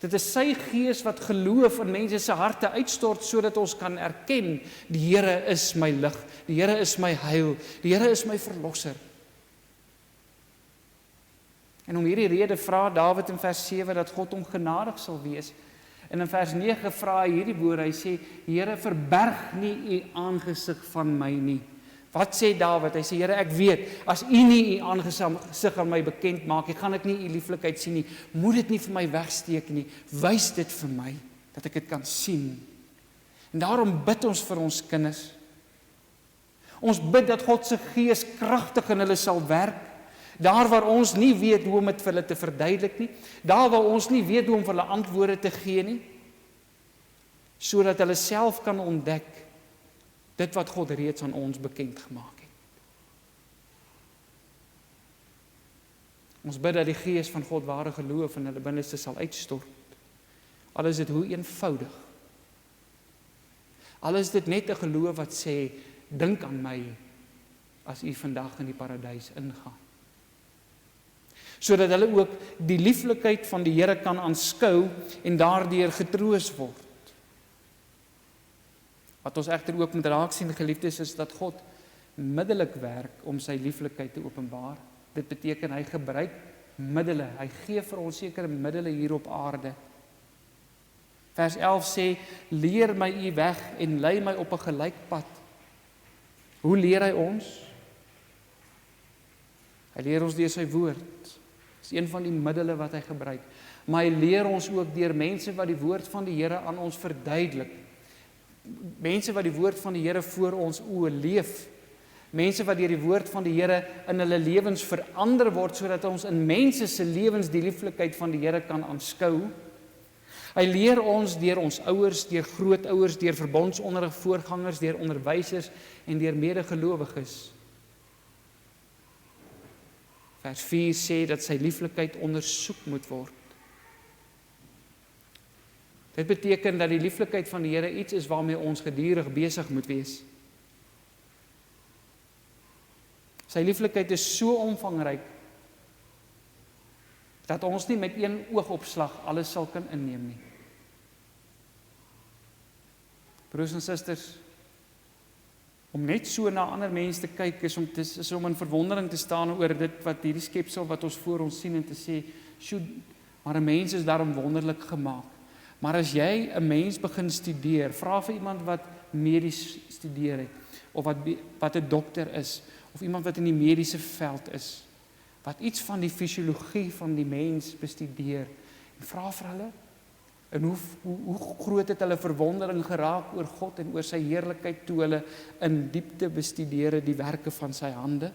Dit is sy gees wat geloof in mense se harte uitstort sodat ons kan erken, die Here is my lig, die Here is my heil, die Here is my verlosser. En om hierdie rede vra Dawid in vers 7 dat God hom genadig sal wees. En in vers 9 vra hy hierdie woorde, hy sê, Here, verberg nie u aangesig van my nie. Wat sê Dawid? Hy sê, Here, ek weet, as u nie u aangesig aan my bekend maak, ek gaan ek nie u lieflikheid sien nie, moet dit nie vir my wegsteek nie, wys dit vir my, dat ek dit kan sien. En daarom bid ons vir ons kinders. Ons bid dat God se gees kragtig in hulle sal werk, Daar waar ons nie weet hoe om dit vir hulle te verduidelik nie, daar waar ons nie weet hoe om vir hulle antwoorde te gee nie, sodat hulle self kan ontdek dit wat God reeds aan ons bekend gemaak het. Ons bid dat die Gees van God ware geloof in hulle binneste sal uitstort. Al is dit hoe eenvoudig. Al is dit net 'n geloof wat sê, dink aan my as u vandag in die paradys ingaan. Sodat hulle ook die lieflikheid van die Here kan aanskou en daardeur getroos word. Wat ons egter ook moet raak sien, geliefdes, is dat God middelik werk om sy lieflikheid te openbaar. Dit beteken hy gebruik middele, hy gee vir ons sekere middele hier op aarde. Vers 11 sê, leer my u weg en lei my op 'n gelyk pad. Hoe leer hy ons? Hy leer ons deur sy woord. Dit is een van die middele wat hy gebruik. Maar hy leer ons ook deur mense wat die woord van die Here aan ons verduidelik. Mense wat die woord van die Here voor ons oë leef. Mense wat deur die woord van die Here in hulle lewens verander word, sodat ons in mense se lewens die lieflikheid van die Here kan aanskou. Hy leer ons deur ons ouers, deur grootouers, deur verbondsonderrig voorgangers, deur onderwysers en deur medegelowiges. Vers 4 sê dat sy lieflikheid ondersoek moet word. Dit beteken dat die lieflikheid van die Here iets is waarmee ons gedurig besig moet wees. Sy lieflikheid is so omvangryk dat ons nie met een oogopslag alles sal kan inneem nie. Broers en susters, om net so na ander mense te kyk is om in verwondering te staan oor dit wat hierdie skepsel wat ons voor ons sien en te sê, "Sjoe, maar 'n mens is daarom wonderlik gemaak." Maar as jy 'n mens begin studeer, vra vir iemand wat medies studeer het, of wat 'n dokter is, of iemand wat in die mediese veld is, wat iets van die fisiologie van die mens bestudeer, en vra vir hulle, en hoe groot het hulle verwondering geraak oor God en oor sy heerlikheid toe hulle in diepte bestudeer die werke van sy hande.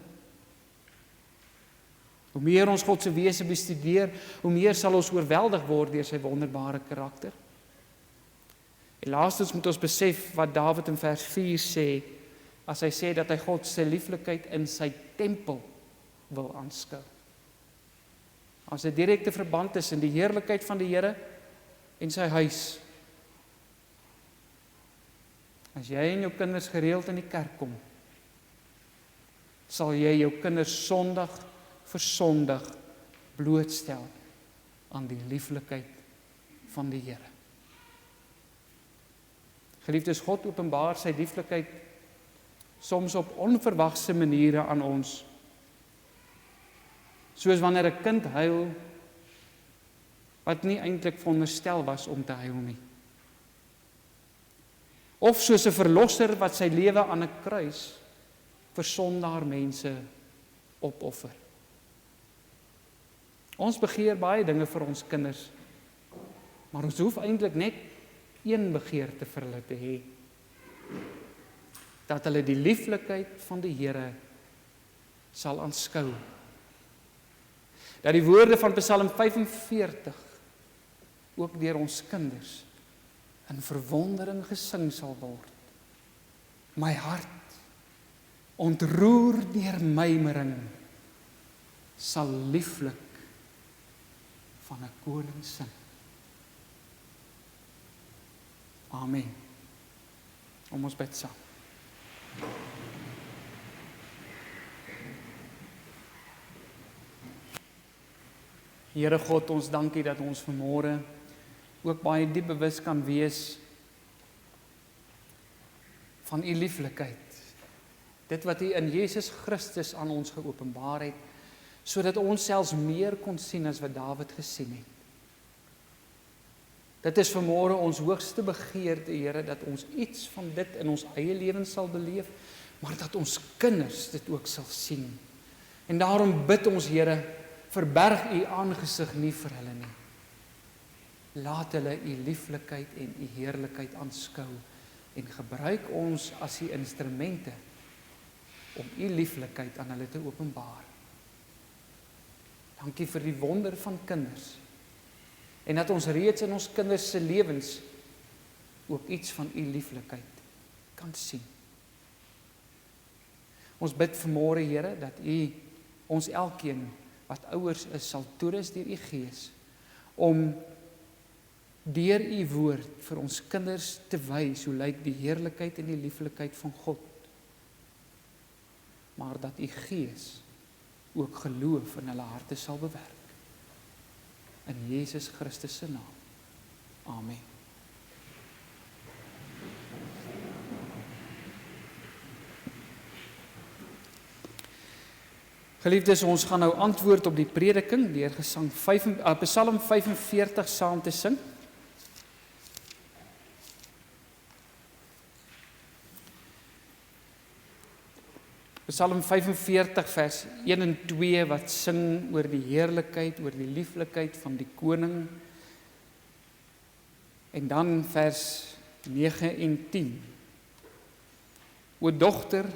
Hoe meer ons God se wese bestudeer, hoe meer sal ons oorweldig word deur sy wonderbare karakter. En laastens moet ons besef wat Dawid in vers 4 sê, as hy sê dat hy God se lieflikheid in sy tempel wil aanskou. As 'n direkte verband tussen die heerlikheid van die Here en sy huis. As jy en jou kinders gereeld in die kerk kom, sal jy jou kinders Sondag vir Sondag blootstel aan die lieflikheid van die Here. Geliefdes, God openbaar sy lieflikheid soms op onverwagse maniere aan ons. Soos wanneer 'n kind huil wat nie eintlik veronderstel was om te huil nie. Of soos 'n verlosser wat sy lewe aan 'n kruis vir sondaar mense opoffer. Ons begeer baie dinge vir ons kinders, maar ons hoef eintlik net een begeerte vir hulle te hê. Dat hulle die lieflikheid van die Here sal aanskou. Dat die woorde van Psalm 45 ook deur ons kinders in verwondering gesing sal word. My hart, ontroer deur mymering, sal lieflik van 'n koning sing. Amen. Om ons bid saam. Here God, ons dankie dat ons vanmôre ook baie diep bewus kan wees van u lieflikheid. Dit wat u in Jesus Christus aan ons geopenbaar het, sodat ons selfs meer kon sien as wat Dawid gesien het. Dit is vanmôre ons hoogste begeerte, Here, dat ons iets van dit in ons eie lewens sal beleef, maar dat ons kinders dit ook sal sien. En daarom bid ons, Here, verberg u aangesig nie vir hulle nie. Laat hulle u lieflikheid en u heerlikheid aanskou en gebruik ons as u instrumente om u lieflikheid aan hulle te openbaar. Dankie vir die wonder van kinders. En dat ons reeds in ons kinders se lewens ook iets van u lieflikheid kan sien. Ons bid vanmôre, Here, dat u ons elkeen wat ouers is, sal toerus deur u Gees, om deur u woord vir ons kinders te wys hoe lyk die heerlikheid en die lieflikheid van God. Maar dat u Gees ook geloof in hulle harte sal bewerk. In Jesus Christus se naam. Amen. Geliefdes, ons gaan nou antwoord op die prediking deur Psalm 45 saam te sing. Psalm 45 vers 1 en 2 wat sing oor die heerlikheid, oor die lieflikheid van die koning. En dan vers 9 en 10. O dogter,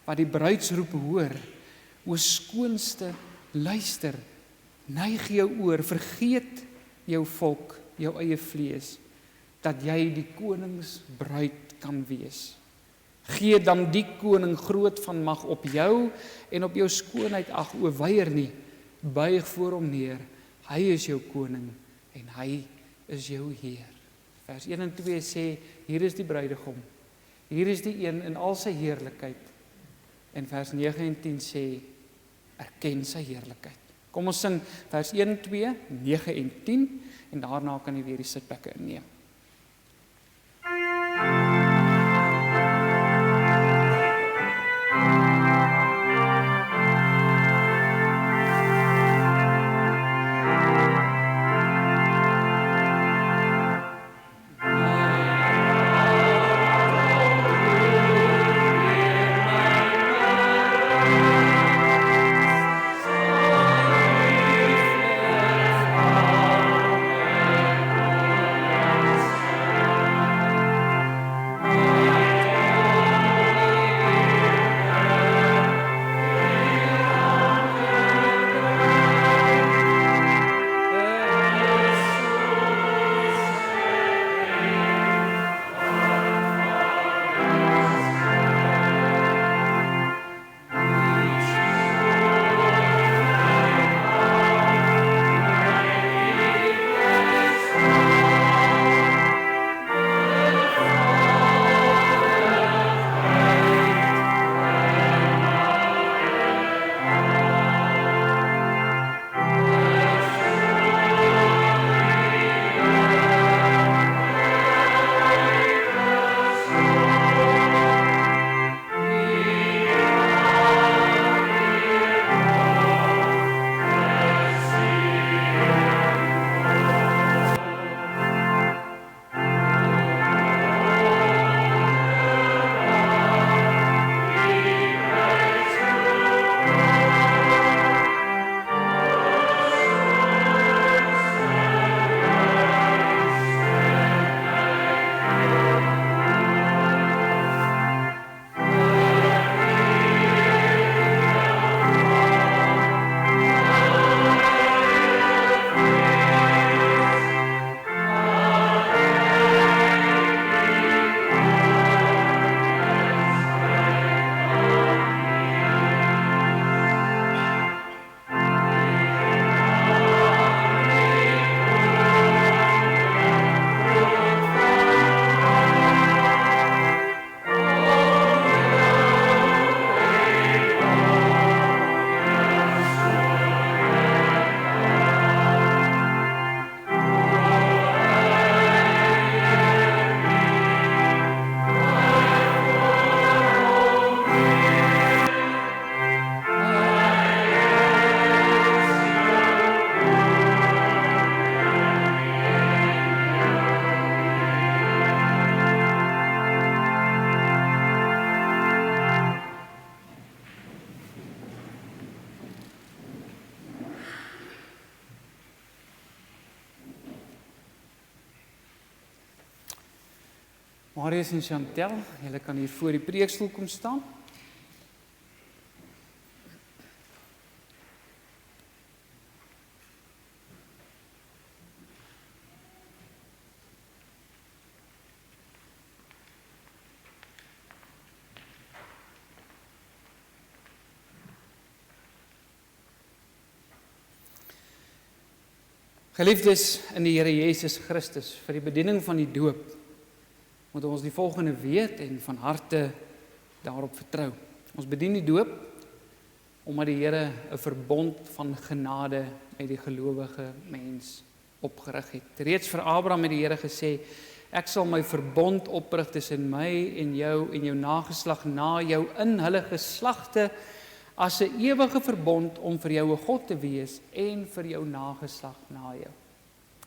wat die bruidsroep hoor, o skoonste, luister, neig jou oor, vergeet jou volk, jou eie vlees, dat jy die koningsbruid kan wees. Gee dan die koning groot van mag op jou en op jou skoonheid ag, o weier nie, buig voor hom neer, hy is jou koning en hy is jou Heer. Vers 1 en 2 sê, hier is die bruidegom, hier is die een in al sy heerlikheid. En vers 9 en 10 sê, erken sy heerlikheid. Kom ons sing vers 1 en 2, 9 en 10 en daarna kan jy weer die sitplekke inneem. Marius en Chantel, julle kan hier voor die preekstoel kom staan. Geliefdes in die Here Jesus Christus, vir die bediening van die doop, moet ons die volgende weet en van harte daarop vertrou. Ons bedien die doop, omdat die Here 'n verbond van genade met die gelowige mens opgerig het. Reeds vir Abraham het die Here gesê, ek sal my verbond oprig tussen my en jou nageslag na jou in hulle geslagte, as 'n ewige verbond om vir jou 'n God te wees en vir jou nageslag na jou.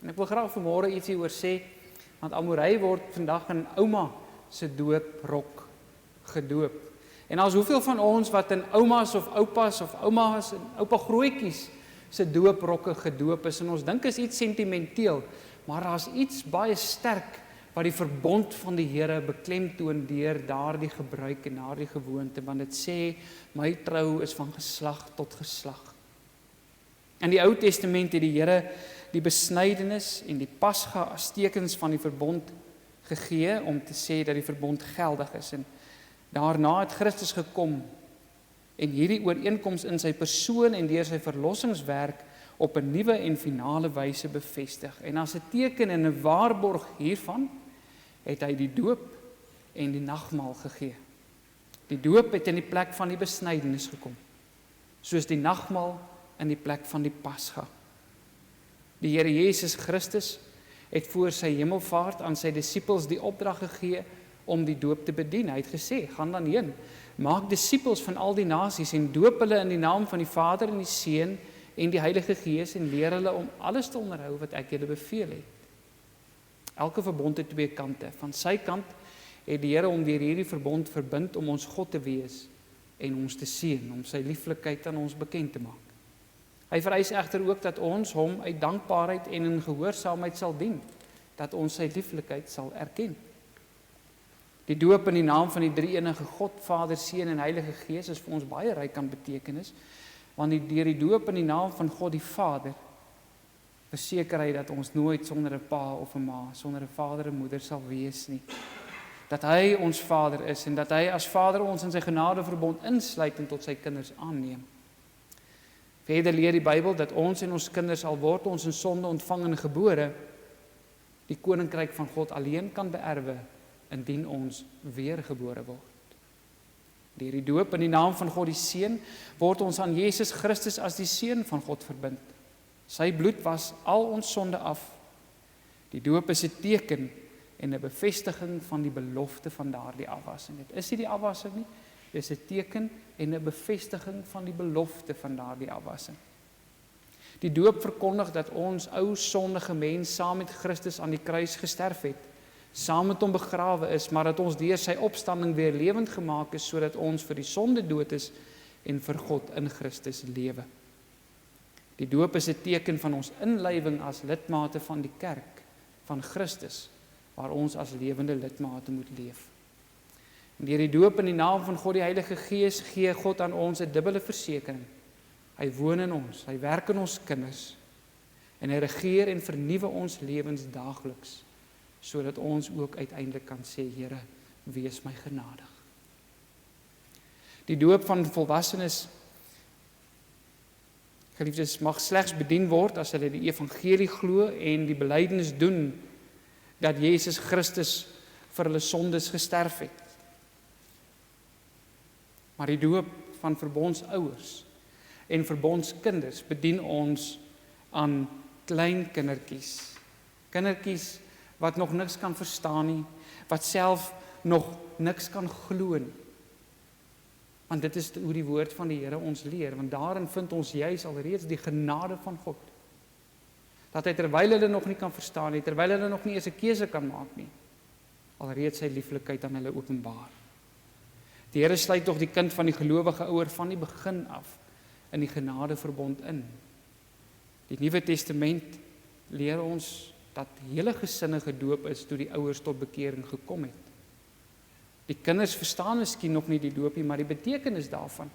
En ek wil graag vanmôre ietsie oor sê, want Amorey word vandag in ouma se dooprok gedoop. En daar's hoeveel van ons wat in oumas of oupas of oumas en oupa grootjies se dooprokke gedoop is, en ons dink is iets sentimenteel, maar daar's iets baie sterk wat die verbond van die Here beklemtoon deur daardie gebruik en daardie gewoonte, want dit sê, my trou is van geslag tot geslag. In die Ou Testament het die Here die besnydenis en die pasga as tekens van die verbond gegee, om te sê dat die verbond geldig is, en daarna het Christus gekom, en hierdie ooreenkoms in sy persoon en deur sy verlossingswerk op 'n nuwe en finale wyse bevestig. En as 'n teken en 'n waarborg hiervan, het hy die doop en die nagmaal gegee. Die doop het in die plek van die besnydenis gekom, soos die nagmaal in die plek van die pasga. Die Here Jesus Christus het voor sy hemelvaart aan sy disippels die opdrag gegee om die doop te bedien. Hy het gesê, gaan dan heen, maak disippels van al die nasies en doop hulle in die naam van die Vader en die Seun en die Heilige Gees en leer hulle om alles te onderhou wat ek julle beveel het. Elke verbond het twee kante. Van sy kant het die Here hom deur hierdie verbond verbind om ons God te wees en ons te seën, om sy lieflikheid aan ons bekend te maak. Hy vereis egter ook dat ons hom uit dankbaarheid en in gehoorsaamheid sal dien, dat ons sy lieflikheid sal erken. Die doop in die naam van die drie-enige God, Vader, Seun en Heilige Gees is vir ons baie ryk aan betekenis, want deur die doop in die naam van God die Vader verseker hy dat ons nooit sonder 'n pa of 'n ma, sonder 'n vader en moeder sal wees nie. Dat hy ons Vader is en dat hy as Vader ons in sy genadeverbond insluit en tot sy kinders aanneem. Verder leer die Bybel dat ons en ons kinders, al word ons in sonde ontvang en gebore, die koninkryk van God alleen kan beerwe indien ons weergebore word. Deur die doop in die naam van God die Seun word ons aan Jesus Christus as die Seun van God verbind. Sy bloed was al ons sonde af. Die doop is 'n teken en 'n bevestiging van die belofte van daardie afwassing. Dit is nie die afwassing nie, dit is 'n teken en 'n bevestiging van die belofte van daardie afwassing. Die doop verkondig dat ons ou sondige mens saam met Christus aan die kruis gesterf het, saam met hom begrawe is, maar dat ons deur sy opstanding weer lewend gemaak is, sodat ons vir die sonde dood is en vir God in Christus lewe. Die doop is 'n teken van ons inlywing as lidmate van die kerk van Christus, waar ons as lewende lidmate moet leef. En deur die doop in die naam van God die Heilige Gees gee God aan ons 'n dubbele versekering. Hy woon in ons, hy werk in ons kinders, en hy regeer en vernuwe ons lewens daagliks, sodat ons ook uiteindelik kan sê, Here, wees my genadig. Die doop van volwassenes, geliefdes, mag slegs bedien word as hulle die evangelie glo en die belydenis doen dat Jesus Christus vir hulle sondes gesterf het. Maar die doop van verbondsouers en verbondskinders bedien ons aan klein kindertjies. Kindertjies wat nog niks kan verstaan nie, wat self nog niks kan glo nie. Want dit is hoe die woord van die Here ons leer, want daarin vind ons juis alreeds die genade van God. Dat hy terwyl hulle nog nie kan verstaan nie, terwyl hulle nog nie eens 'n keuse kan maak nie, alreeds sy lieflikheid aan hulle openbaar. Die Here sluit tog die kind van die gelowige ouer van die begin af in die genadeverbond in. Die Nuwe Testament leer ons dat hele gesinne gedoop is toe die ouers tot bekering gekom het. Die kinders verstaan miskien nog nie die doopie, maar die betekenis daarvan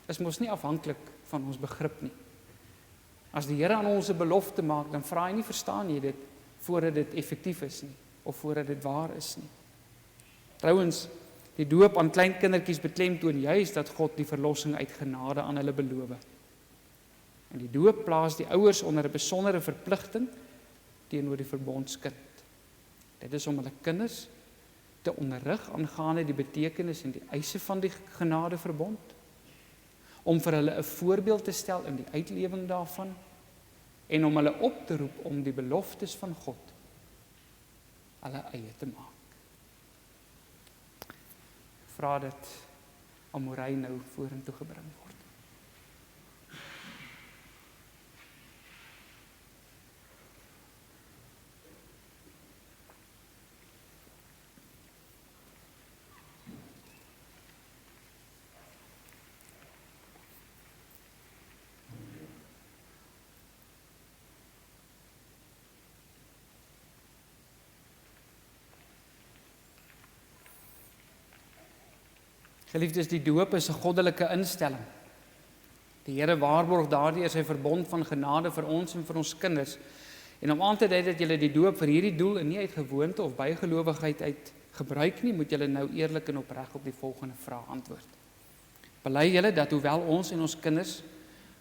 is mos nie afhanklik van ons begrip nie. As die Here aan ons 'n belofte maak, dan vra hy nie, verstaan jy dit, voordat dit effektief is nie, of voordat dit waar is nie. Trouwens, die doop aan klein kindertjies beklemtoon juis dat God die verlossing uit genade aan hulle beloof. En die doop plaas die ouers onder 'n besondere verpligting teenoor die verbondskind. Dit is om hulle kinders te onderrig aangaande die betekenis en die eise van die genadeverbond, om vir hulle 'n voorbeeld te stel in die uitlewing daarvan, en om hulle op te roep om die beloftes van God hulle eie te maak. Ek vra dat Amorey nou vorentoe gebring word. Geliefdes, die doop is 'n goddelike instelling. Die Here waarborg daardeur sy verbond van genade vir ons en vir ons kinders. En om aan te dui dat julle die doop vir hierdie doel en nie uit gewoonte of bygelowigheid uit gebruik nie, moet julle nou eerlik en opreg op die volgende vraag antwoord. Bely julle dat hoewel ons en ons kinders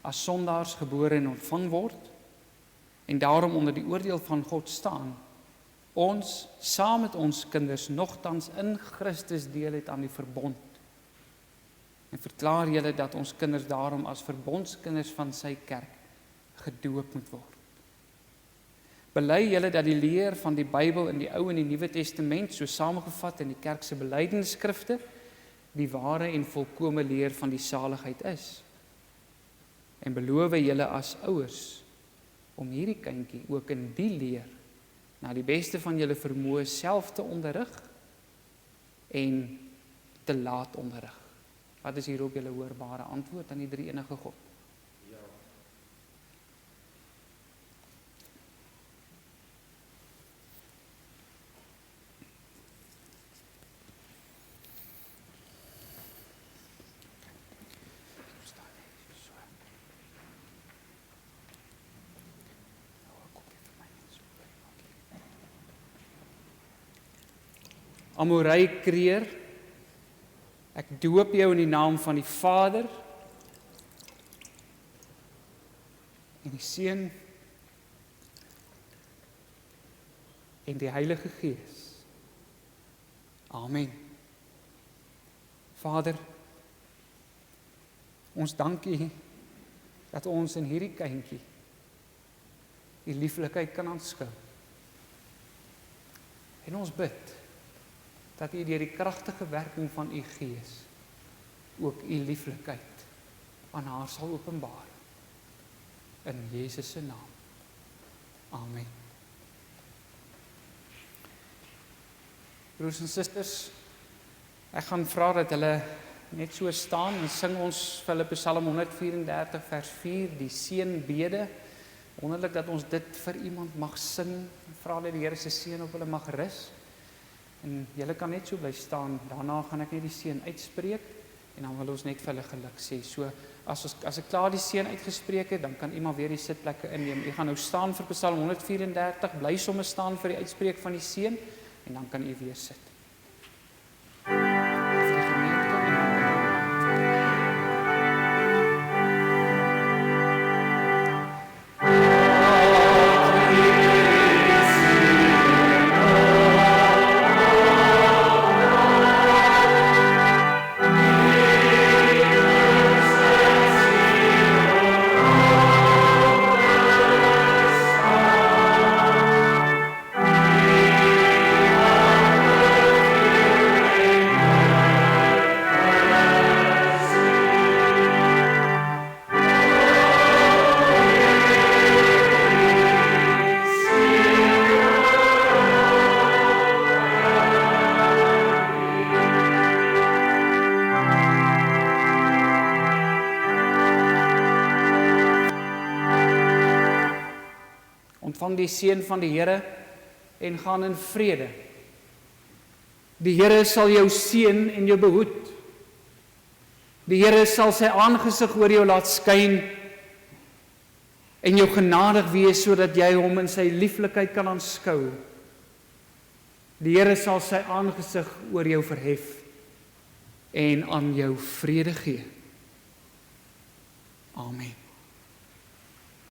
as sondaars gebore en ontvang word, en daarom onder die oordeel van God staan, ons saam met ons kinders nogtans in Christus deel het aan die verbond? En verklaar julle dat ons kinders daarom as verbondskinders van sy kerk gedoop moet word? Bely julle dat die leer van die Bybel in die Ou en die Nuwe Testament, so saamgevat in die kerk se belydenisskrifte, die ware en volkome leer van die saligheid is? En beloof julle as ouers om hierdie kindjie ook in die leer na die beste van julle vermoë self te onderrig en te laat onderrig? Wat is hierop julle hoorbare antwoord aan die drie-enige God? Ja. Amorey Kreer, ek doop jou in die naam van die Vader en die Seun en die Heilige Gees. Amen. Vader, ons dank U dat ons in hierdie kindjie U lieflikheid kan aanskou. En ons bid dat U deur die kragtige werking van U Gees ook U lieflikheid aan haar sal openbaar. In Jesus se naam. Amen. Broers en susters, ek gaan vra dat hulle net so staan en sing ons vir hulle Psalm 134 vers 4, die seënbede. Wonderlik dat ons dit vir iemand mag sing. Vra dat die Here se seën op hulle mag rus. En julle kan net so bly staan, daarna gaan ek net die seën uitspreek, en dan wil ons net vir hulle geluk sê. So, as ek klaar die seën uitgespreek het, dan kan iemand weer die sitplekke inneem. U gaan nou staan vir Psalm 134, bly sommer staan vir die uitspreek van die seën, en dan kan u weer sit. Ontvang die seën van die Here en gaan in vrede. Die Here sal jou seën en jou behoed. Die Here sal sy aangesig oor jou laat skyn en jou genadig wees sodat jy hom in sy lieflikheid kan aanskou. Die Here sal sy aangesig oor jou verhef en aan jou vrede gee. Amen.